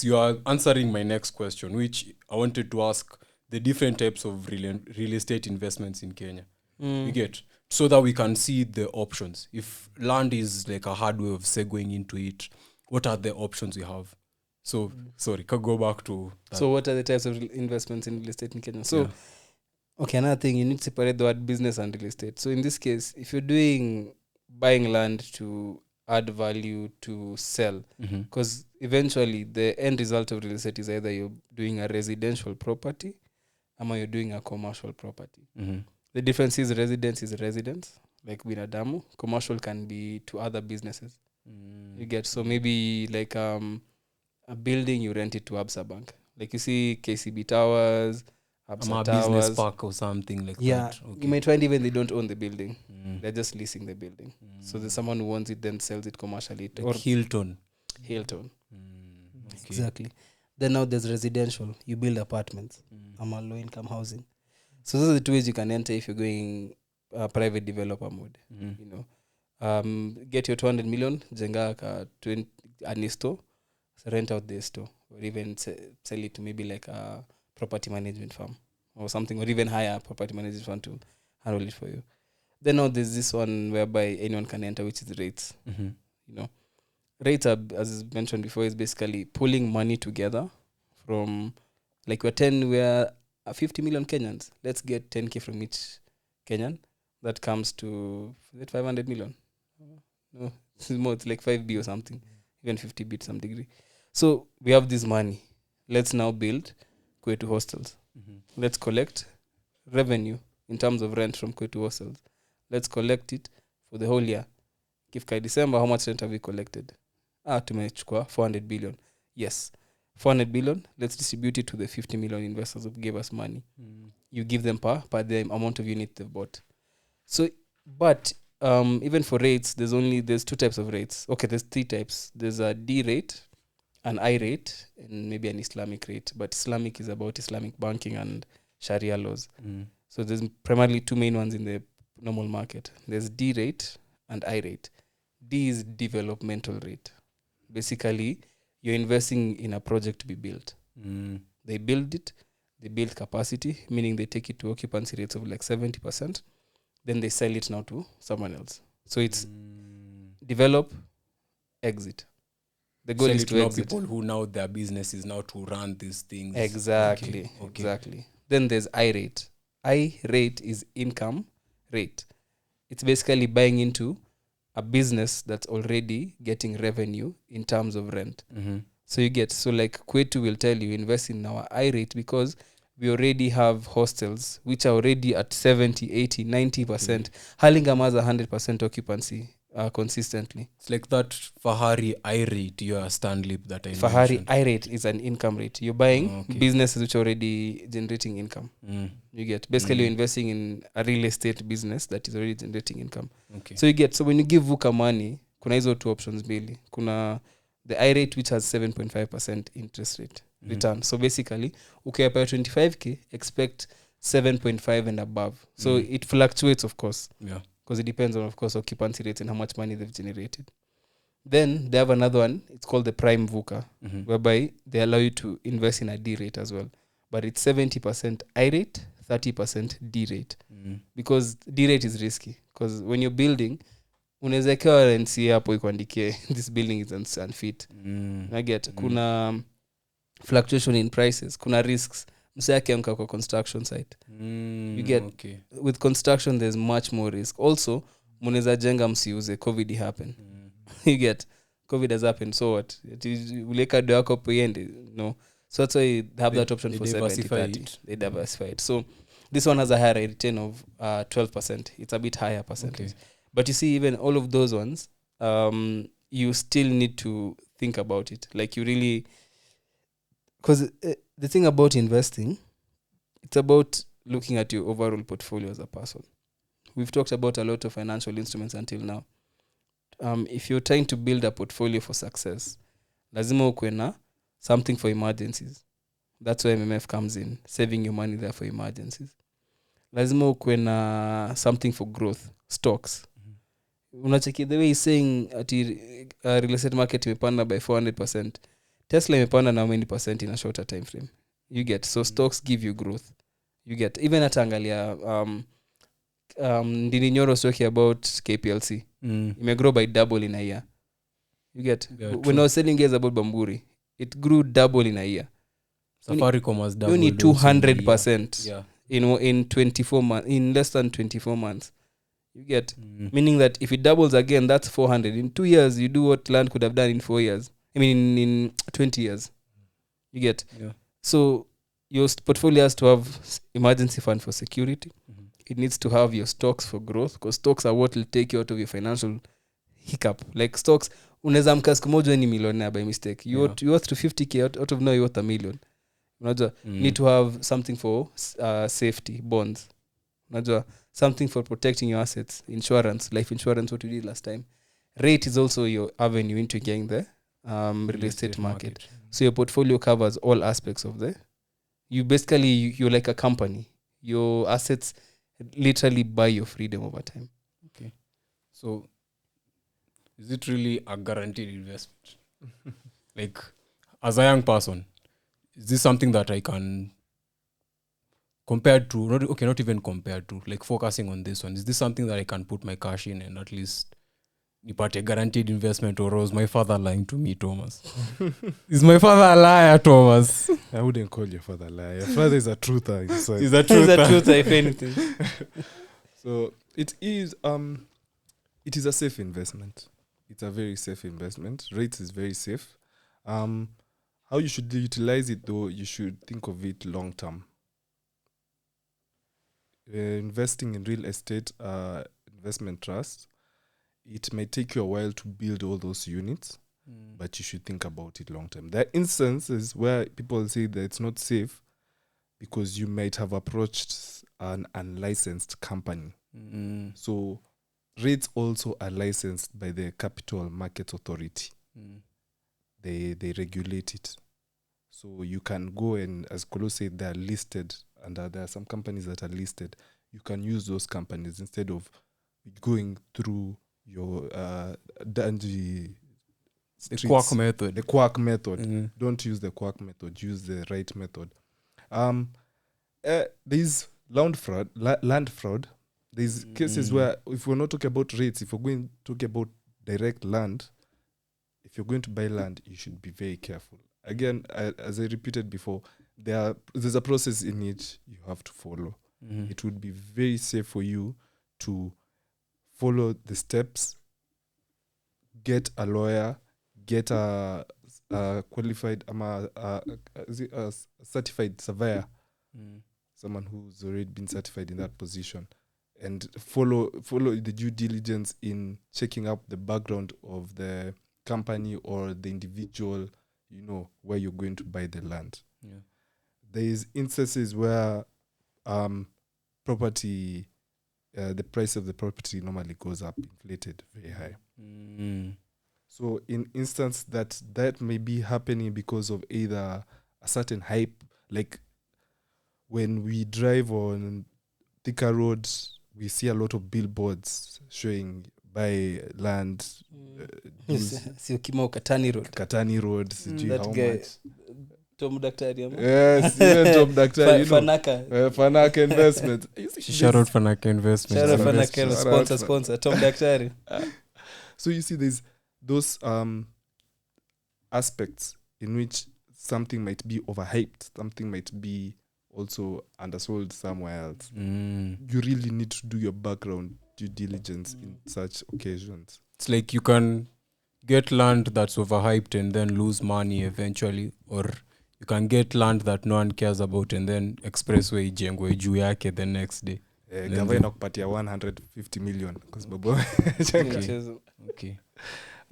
You are answering my next question, which I wanted to ask the different types of real estate investments in Kenya. You get, so that we can see the options. If land is like a hard way of segueing into it, what are the options we have? So, sorry, can go back to that. So what are the types of investments in real estate in Kenya? So, okay, another thing, you need to separate the word business and real estate. So in this case, if you're buying land to add value to sell, because eventually the end result of real estate is either you're doing a residential property or you're doing a commercial property. The difference is residence, like binadamu. Commercial can be to other businesses. You get, so maybe like a building, you rent it to Absa Bank. Like you see KCB Towers, Absa Towers. Business park or something like that. Okay. You might find even they don't own the building. They're just leasing the building. So there's someone who owns it, then sells it commercially. Like Hilton. Exactly. Then now there's residential. You build apartments. Ama low income housing. So those are the two ways you can enter if you're going private developer mode. You know, get your 200 million, jenga a store, rent out the store, or even sell it to maybe like a property management firm or something, or even hire a property management firm to handle it for you. Then now there's this one whereby anyone can enter, which is rates. You know, rates are, as mentioned before, is basically pulling money together from, like we're 50 million Kenyans. Let's get 10K from each Kenyan. That comes to, is it 500 million? No, it's more, it's like 5B or something, even 50B to some degree. So we have this money. Let's now build Kwetu hostels. Let's collect revenue in terms of rent from Kwetu hostels. Let's collect it for the whole year. Kifika December, how much rent have we collected? Tumechukua 400 billion. Yes, 400 billion. Let's distribute it to the 50 million investors who gave us money. You give them per the amount of unit they've bought. So, but even for rates, there's two types of rates. Okay, there's three types. There's a D rate, an I rate, and maybe an Islamic rate. But Islamic is about Islamic banking and Sharia laws. So there's primarily two main ones in the normal market. There's D rate and I rate. D is developmental rate. Basically, you're investing in a project to be built. They build it, they build capacity, meaning they take it to occupancy rates of like 70%. Then they sell it now to someone else. So it's develop, exit. The goal is to exit. People who now their business is now to run these things. Exactly. Exactly. Then there's I rate. I rate is income rate. It's basically buying into a business that's already getting revenue in terms of rent. So you get, so like Kwetu will tell you, invest in our I rate because we already have hostels which are already at 70, 80, 90%. Hurlingham has 100% occupancy consistently. It's like that Fahari I rate, your Stanley that I Fahari mentioned. I rate is an income rate. You're buying businesses which are already generating income. You get, basically you're investing in a real estate business that is already generating income. So you get, so when you give VUCA money, kuna hizo two options mbili. Kuna the I rate which has 7.5% interest rate return. So basically, ukiapa 25k, expect 7.5 and above. So it fluctuates, of course. Yeah. Because it depends on, of course, occupancy rates and how much money they've generated. Then they have another one. It's called the prime VUCA, whereby they allow you to invest in a D rate as well. But it's 70% I rate, 30% D rate. Because D rate is risky. Because when you're building, unaweza kewa NC hapo ikuandikie this building is unfit. I get, kuna fluctuation in prices, kuna risks. Msaki amka kwa construction site. You get, with construction there's much more risk. Also, munaweza jenga msiuze, COVID happen. You get, COVID has happened, so what? Uleka do yako pende, no. So that's why they have that option for 70-30. They diversify it. So this one has a higher return of 12%. It's a bit higher percentage. But you see, even all of those ones, you still need to think about it. Like you really, because the thing about investing, it's about looking at your overall portfolio as a person. We've talked about a lot of financial instruments until now. If you're trying to build a portfolio for success, lazima ukwe na something for emergencies. That's where MMF comes in, saving your money there for emergencies. Lazima ukwe na something for growth, stocks. Unacheki the way he's saying ati real estate market imepanda by 400%. Tesla imepanda na how many percent in a shorter time frame? You get, so stocks give you growth. You get, even atangalia Ndini Nyoro was talking about KPLC. It may grow by double in a year. You get, when I was selling guys about Bamburi, it grew double in a year. Safaricom has doubled. Only 200% in 24 months, in less than 24 months. You get, meaning that if it doubles again, that's 400. In 2 years, you do what land could have done in 4 years. I mean, in 20 years. You get. So your portfolio has to have emergency fund for security. It needs to have your stocks for growth, because stocks are what will take you out of your financial hiccup. Like stocks, unaweza mka siku moja ni millionaire by mistake. You worth to 50k out of now you worth $1 million. Unajua, need to have something for safety, bonds. Unajua, something for protecting your assets, insurance, life insurance, what we did last time. Rate is also your avenue into getting the real estate market. So your portfolio covers all aspects of you basically you're like a company. Your assets literally buy your freedom over time. Okay. So is it really a guaranteed investment? Like, as a young person, is this something that I can not even compared to, like focusing on this one, is this something that I can put my cash in and at least nipate guaranteed investment, or was my father lying to me, Thomas? Is my father a liar, Thomas? I wouldn't call your father a liar. Your father is a truther inside. He's a truther. If anything. So it is a safe investment. It's a very safe investment. Rates is very safe. How you should utilize it though, you should think of it long term. Investing in real estate investment trust, it may take you a while to build all those units, but you should think about it long term. There are instances where people say that it's not safe because you might have approached an unlicensed company. So REITs also are licensed by the Capital Markets Authority. They regulate it. So you can go and, as Kolo said, they are listed, and there are some companies that are listed. You can use those companies instead of going through your dungy streets. The quack method. The quack method. Don't use the quack method. Use the right method. There's land fraud. There's cases where, if we're not talking about rates, if we're going to talk about direct land, if you're going to buy land, you should be very careful. Again, as I repeated before, there's a process in it you have to follow. It would be very safe for you to follow the steps, get a lawyer, get a qualified, a certified surveyor, someone who's already been certified in that position, and follow the due diligence in checking up the background of the company or the individual, where you're going to buy the land. There is instances where property, the price of the property normally goes up, inflated very high. So in instance that may be happening because of either a certain hype, like when we drive on Thika Road, we see a lot of billboards showing buy land. Si ukima Katani Road. Katani Road, that how guy, much. Tom Daktari. Yes, even Tom Daktari. Fanaka. Fanaka Investment. Shout out Fanaka Investment. Shout out Fanaka. Sponsor. Tom Daktari. So you see there's those aspects in which something might be overhyped, something might be also undersold somewhere else. You really need to do your background due diligence in such occasions. It's like you can get land that's overhyped and then lose money eventually, or you can get land that no one cares about and then expressway ijengwe juu yake the next day. Gavana kupatia 150 million kwa sababu okay.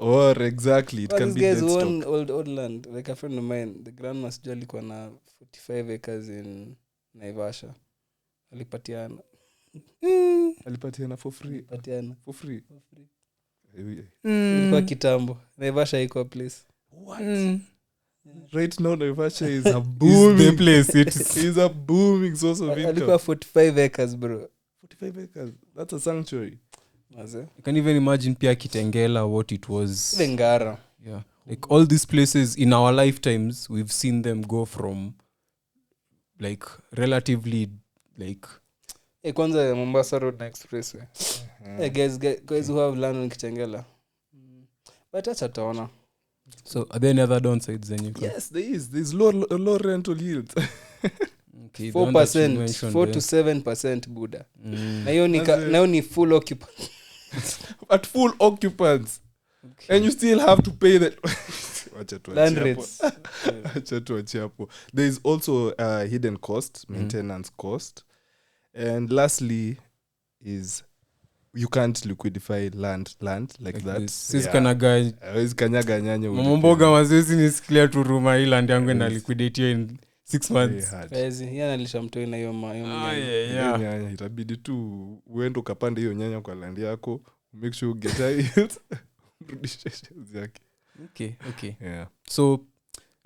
Or exactly, it can be dead stock. One old land, like a friend of mine, the grandma sijui alikuwa na 45 acres in Naivasha. Alipatiana for free. For free. Ilikuwa kitambo. Naivasha iko place. What? Right now Naivasha is a booming place. It is a booming source of income. Alikuwa 45 acres, bro. 45 acres. That's a sanctuary. You can even imagine pia Kitengela what it was. Ngara. Yeah. Like all these places in our lifetimes, we've seen them go from like relatively like kwanza Mombasa Road na Expressway. Guys who have land in Kitengela. But that's a taona. So are there any other downsides then you can? Yes, there is. There's low rental yield. Okay, 4%, 4 to 7% Buddha. Na hiyo ni full occupants. At full occupants. Okay. And you still have to pay the land rates. There is also a hidden cost, maintenance cost. And lastly is you can't liquidify land like that. Sisi kanaga hawezi kanyaga nyanya. Mboga mazezi ni clear to room hii land yangu na liquidate in 6 months. Yeye analisha mtoi na hiyo nyanya. Itabidi tu uende ukapande hiyo nyanya kwa land yako, make sure get it. Rudisha yake. Okay. Yeah. So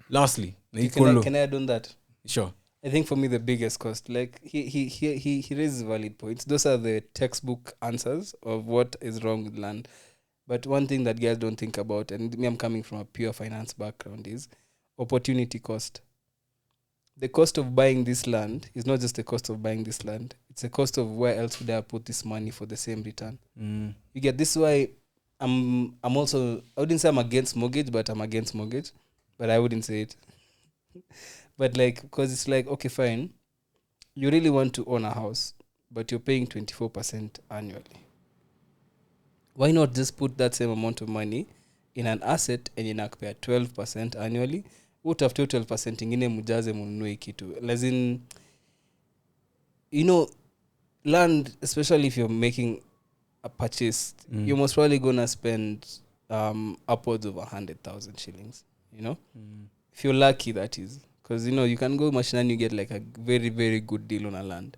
lastly, Can I add on that? Sure. I think for me the biggest cost, like he raises valid points. Those are the textbook answers of what is wrong with land. But one thing that guys don't think about, and me, I'm coming from a pure finance background, is opportunity cost. The cost of buying this land is not just the cost of buying this land. It's a cost of where else would I put this money for the same return. You get this is why I'm also, I wouldn't say I'm against mortgage, but I'm against mortgage. But I wouldn't say it. But like, because it's like, okay, fine. You really want to own a house, but you're paying 24% annually. Why not just put that same amount of money in an asset and inakupea 12% annually? Utafute 12% ingine mujaze mununue kitu. As in, land, especially if you're making a purchase, you're most probably gonna spend upwards of 100,000 shillings. If you're lucky, that is. Because, you can go mashinani, you get like a very, very good deal on a land.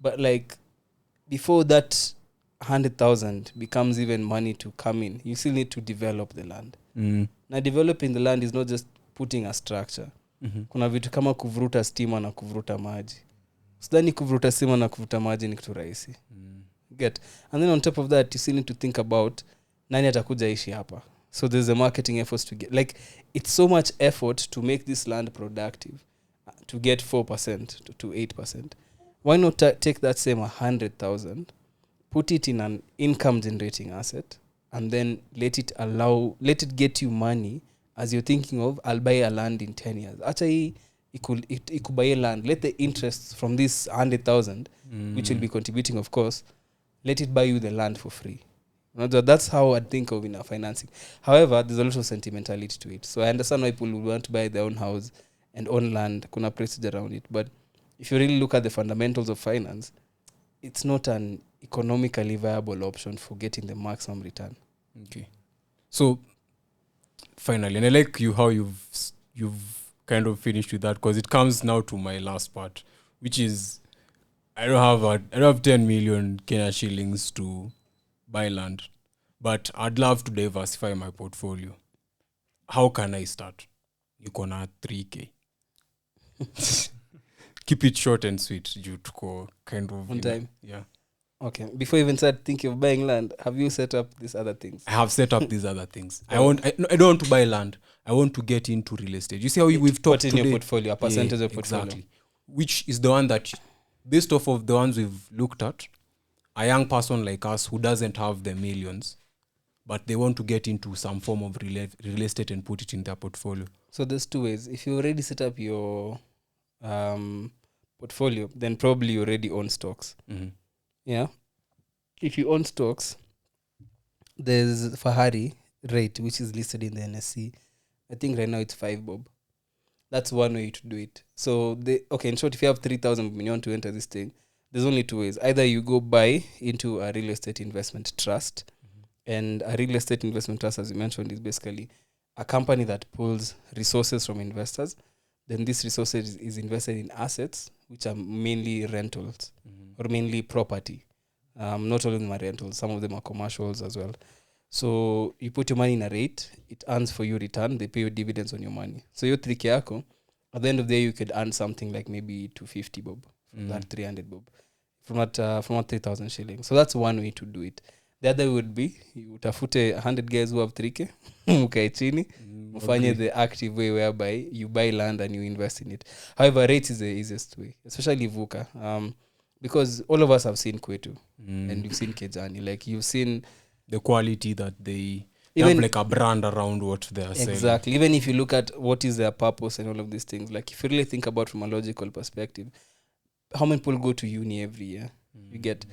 But like, before that 100,000 becomes even money to come in, you still need to develop the land. Now, developing the land is not just putting a structure. Kuna vitu kama kuvuruta stima na kuvuruta maji. Sidhani kuvuruta stima na kuvuruta maji ni kitu rahisi. Get. And then on top of that, you still need to think about nani atakuja ishi hapa. So there's a marketing efforts to get, like, it's so much effort to make this land productive, to get 4% to 8%. Why not take that same 100,000, put it in an income generating asset, and then let it get you money as you're thinking of, I'll buy a land in 10 years. Actually, it could buy a land. Let the interest from this 100,000, which will be contributing, of course, let it buy you the land for free. That's how I think of in our financing. However, there's a lot of sentimentality to it. So I understand why people would want to buy their own house and own land, kuna prestige around it. But if you really look at the fundamentals of finance, it's not an economically viable option for getting the maximum return. Okay. So finally, and I like how you've kind of finished with that, because it comes now to my last part, which is I don't have 10 million Kenya shillings to buy land, but I'd love to diversify my portfolio. How can I start? You gonna 3K. Keep it short and sweet. You to kind of on time. Yeah. Okay. Before you even start thinking of buying land, have you set up these other things? I have set up these other things. I don't want to buy land. I want to get into real estate. You see how we've talked today. Put in your portfolio, a percentage of portfolio. Exactly. Which is the one that, based off of the ones we've looked at, a young person like us who doesn't have the millions, but they want to get into some form of real estate and put it in their portfolio. So there's two ways. If you already set up your portfolio, then probably you already own stocks. Yeah. If you own stocks, there's Fahari rate, which is listed in the NSC. I think right now it's 5 bob. That's one way to do it. So, in short, if you have 3,000 and you want to enter this thing, there's only two ways. Either you go buy into a real estate investment trust, and a real estate investment trust, as you mentioned, is basically a company that pulls resources from investors. Then this resources is invested in assets, which are mainly rentals or mainly property. Not all of them are rentals. Some of them are commercials as well. So you put your money in a rate, it earns for you return, they pay you dividends on your money. So your 3K yako, at the end of the day, you could earn something like maybe 250 bob, from that 300 bob, from that 3,000 shillings. So that's one way to do it. The other would be, you utafute 100 guys who have 3K, ukae chini, ufanye the active way whereby you buy land and you invest in it. However, rates is the easiest way, especially VUCA. Because all of us have seen Kwetu and you've seen Kejani. Like, you've seen the quality that they have, like a brand around what they are selling. Exactly. Even if you look at what is their purpose and all of these things, like if you really think about from a logical perspective, how many people go to uni every year? You get,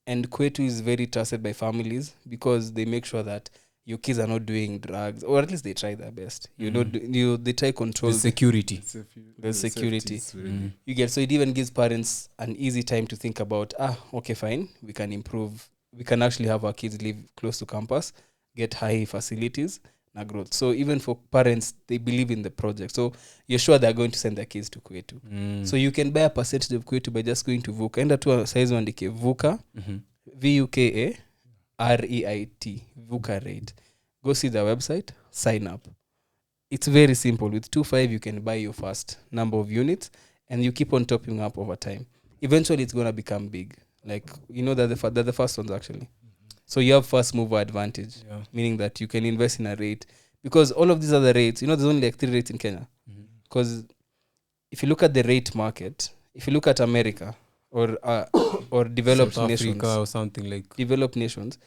and Kwetu is very trusted by families because they make sure that your kids are not doing drugs, or at least they try their best. They try control the security. The security. You get, so it even gives parents an easy time to think about, okay, fine, we can improve. We can actually have our kids live close to campus, get high facilities, na growth. So even for parents, they believe in the project. So you're sure they're going to send their kids to Kwetu. So you can buy a percentage of Kwetu by just going to VUCA. Enda tu size andike VUCA, VUKA REIT, VUCA rate. Go see their website, sign up. It's very simple. With 2.5, you can buy your first number of units, and you keep on topping up over time. Eventually, it's gonna become big. Like, you know, they're the first ones actually. So you have first mover advantage, meaning that you can invest in a rate, because all of these other rates, you know, there's only like 3 rates in Kenya. Because if you look at the rate market, if you look at America or developed South nations, Africa or something like developed nations,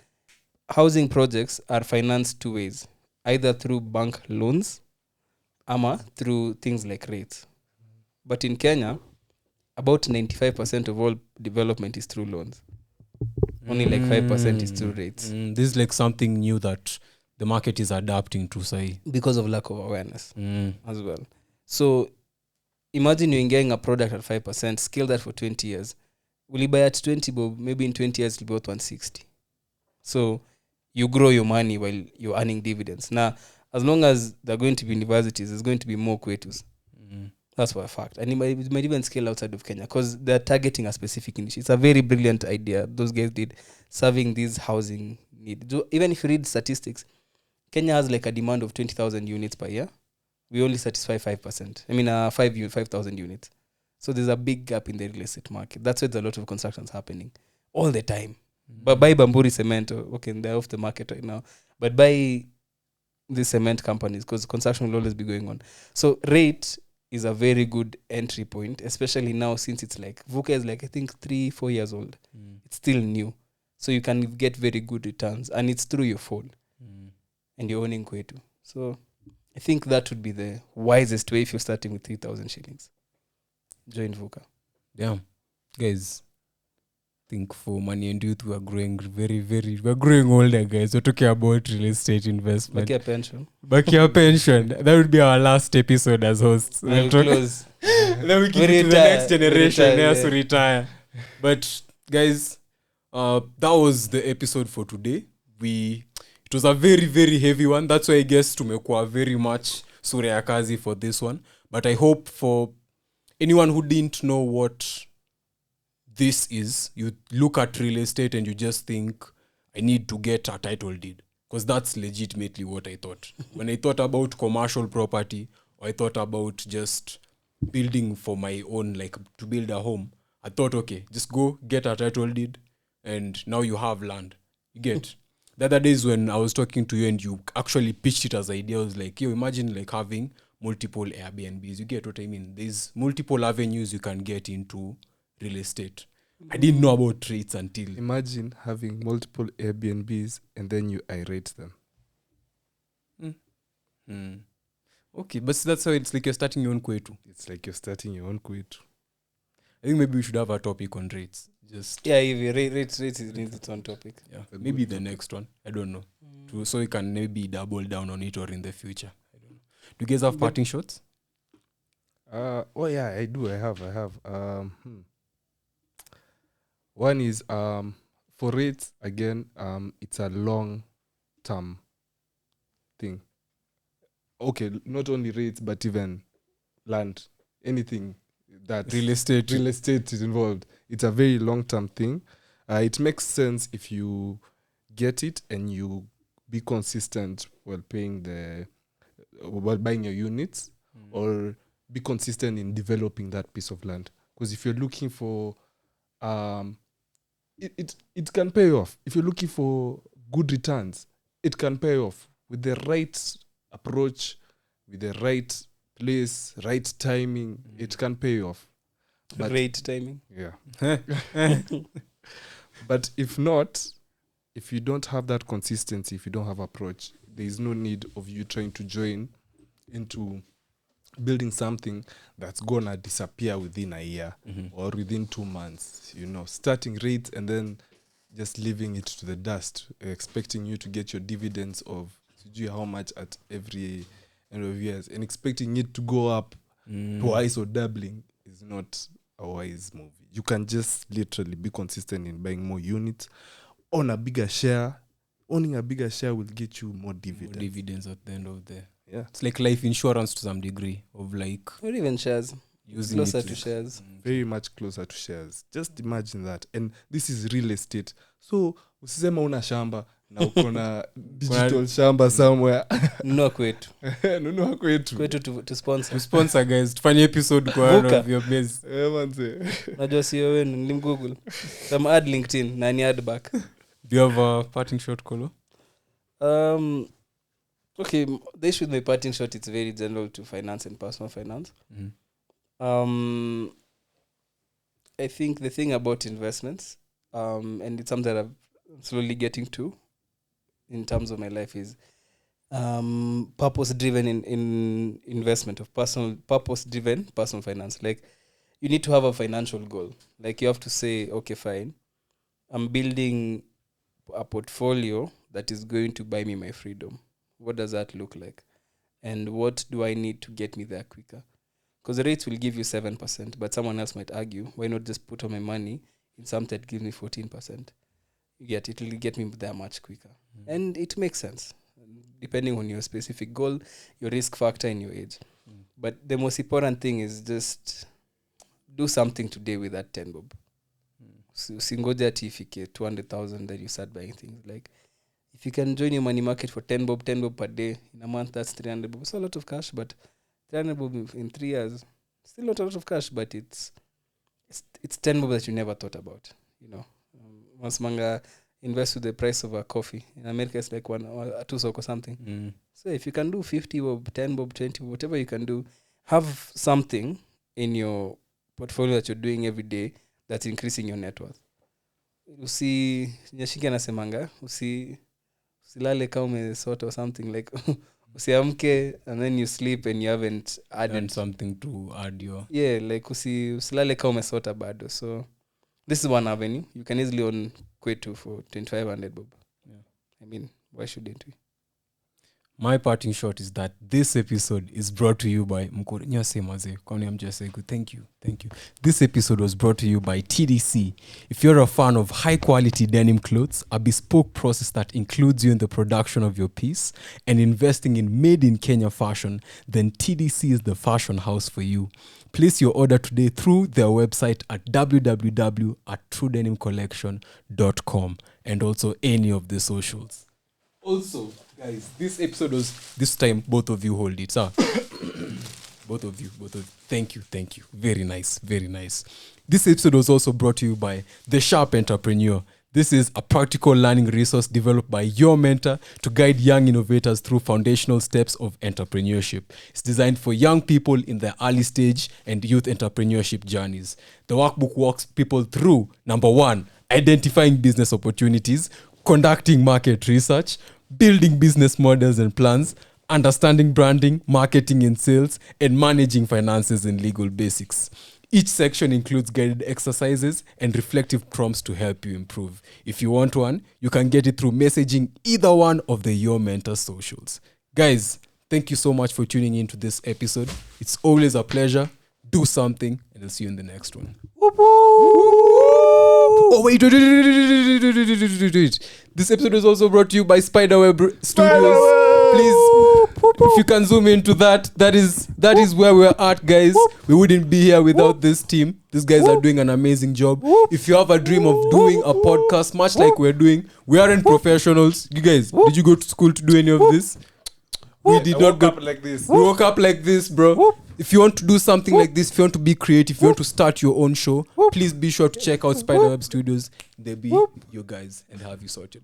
housing projects are financed 2 ways, either through bank loans ama through things like rates. But in Kenya, about 95% of all development is through loans. Only like 5% is through rates. This is like something new that the market is adapting to, say, because of lack of awareness as well. So imagine you're getting a product at 5%, scale that for 20 years. Will you buy at 20, but maybe in 20 years it'll be worth 160. So you grow your money while you're earning dividends. Now, as long as there are going to be universities, there's going to be more Kwetus. That's for a fact. And it might even scale outside of Kenya because they're targeting a specific niche. It's a very brilliant idea those guys did, serving these housing need. Even if you read statistics, Kenya has like a demand of 20,000 units per year. We only satisfy 5%. I mean, 5,000 units. So there's a big gap in the real estate market. That's why there's a lot of constructions happening all the time. But buy Bamburi Cement, okay, they're off the market right now. But buy the cement companies because construction will always be going on. So rate is a very good entry point, especially now since it's like VUCA is like I think 3-4 years old. It's still new, so you can get very good returns, and it's through your phone, and you're owning Kwetu. So I think that would be the wisest way if you're starting with 3,000 shillings. Join VUCA. Yeah, guys. Think for Money and Youth, we are growing we're growing older, guys. We're talking about real estate investment. Bakia pension. That would be our last episode as hosts. We'll close. Then we give it to the next generation to retire. But guys, that was the episode for today. It was a very, very heavy one. That's why I guess tumekuwa very much sura ya kazi for this one. But I hope for anyone who didn't know what this is, you look at real estate and you just think, I need to get a title deed. Because that's legitimately what I thought. When I thought about commercial property, or I thought about just building for my own, like to build a home, I thought, okay, just go get a title deed and now you have land. You get. The other days when I was talking to you and you actually pitched it as an idea, I was like, imagine like having multiple Airbnbs. You get what I mean? There's multiple avenues you can get into real estate. I didn't know about rates until. Imagine having multiple Airbnbs and then you irate them. Okay, but that's how it's like you're starting your own Kwetu. It's like you're starting your own Kwetu. I think maybe we should have a topic on rates. Just if rates is its own topic. Yeah, maybe the next one. I don't know. So we can maybe double down on it or in the future. I don't know. Do you guys have parting shots? Oh yeah, I do. I have. One is for rates again. It's a long-term thing. Okay, not only rates but even land, anything that real estate is involved. It's a very long-term thing. It makes sense if you get it and you be consistent while buying your units, or be consistent in developing that piece of land. Because if you're looking for it can pay off. If you're looking for good returns, it can pay off with the right approach, with the right place, right timing. It can pay off. But right timing. Yeah. But if not, if you don't have that consistency, if you don't have approach, there is no need of you trying to join into building something that's gonna disappear within a year or within 2 months. Starting rates and then just leaving it to the dust, expecting you to get your dividends of how much at every end of years, and expecting it to go up twice or doubling is not a wise move. You can just literally be consistent in buying more units, own a bigger share. Owning a bigger share will get you more dividends. More dividends at the end of the. Yeah, it's like life insurance to some degree of like. Or even shares. Using closer to shares. Very much closer to shares. Just imagine that. And this is real estate. So usisema una shamba na uko na digital shamba somewhere nunua kwetu nunua kwetu to sponsor to sponsor guys tufanye episode kwa one of your base manze najua sio wenu nilimgoogle some add LinkedIn na ni add back. Do you have a parting shot, Kolo? Okay, the issue with my parting shot, it's very general to finance and personal finance. I think the thing about investments, and it's something that I'm slowly getting to in terms of my life, is purpose-driven in investment of purpose-driven personal finance. Like, you need to have a financial goal. Like, you have to say, okay, fine, I'm building a portfolio that is going to buy me my freedom. What does that look like? And what do I need to get me there quicker? Because the rates will give you 7%, but someone else might argue, why not just put all my money in something that gives me 14%? Yet it will get me there much quicker. And it makes sense, depending on your specific goal, your risk factor, and your age. But the most important thing is just do something today with that 10 bob. Usingoja ati ifike 200,000 that you start buying things. Like, if you can join your money market for 10 bob per day, in a month that's 300 bob. It's a lot of cash, but 300 bob in 3 years, still not a lot of cash, but it's 10 bob that you never thought about, you know. Once manga invest with the price of a coffee. In America, it's like 1 or 2 soko something. So if you can do 50 bob, 10 bob, 20 bob, whatever you can do, have something in your portfolio that you're doing every day that's increasing your net worth. Nyashiki anasemanga, usilale kama umesota or something, like usiamke and then you sleep and you haven't added something to add your... Yeah, like usilale kama umesota bado. So this is one avenue. You can easily own Kwetu for 2,500 bob. Yeah. I mean, why shouldn't we? My parting shot is that this episode is brought to you by Thank you. This episode was brought to you by TDC. If you're a fan of high quality denim clothes, a bespoke process that includes you in the production of your piece, and investing in made in Kenya fashion, then TDC is the fashion house for you. Place your order today through their website at www.truedenimcollection.com and also any of the socials. Also, guys, this episode was, this time both of you hold it, sir. both of you. Thank you. Very nice. This episode was also brought to you by The Sharp Entrepreneur. This is a practical learning resource developed by your mentor to guide young innovators through foundational steps of entrepreneurship. It's designed for young people in their early stage and youth entrepreneurship journeys. The workbook walks people through, 1, identifying business opportunities, conducting market research, building business models and plans, understanding branding, marketing and sales, and managing finances and legal basics. Each section includes guided exercises and reflective prompts to help you improve. If you want one, you can get it through messaging either one of the Your Mentor socials. Guys, thank you so much for tuning into this episode. It's always a pleasure. Do something, and I'll see you in the next one. Oh, wait. This episode is also brought to you by Spiderweb Studios. Please, if you can zoom into that is where we're at, guys. We wouldn't be here without this team. These guys are doing an amazing job. If you have a dream of doing a podcast, much like we're doing, we aren't professionals. You guys, did you go to school to do any of this? We did not go like this. We woke up like this, bro. If you want to do something like this, if you want to be creative, if you want to start your own show, please be sure to check out Spiderweb Studios. They'll be your guys and have you sorted.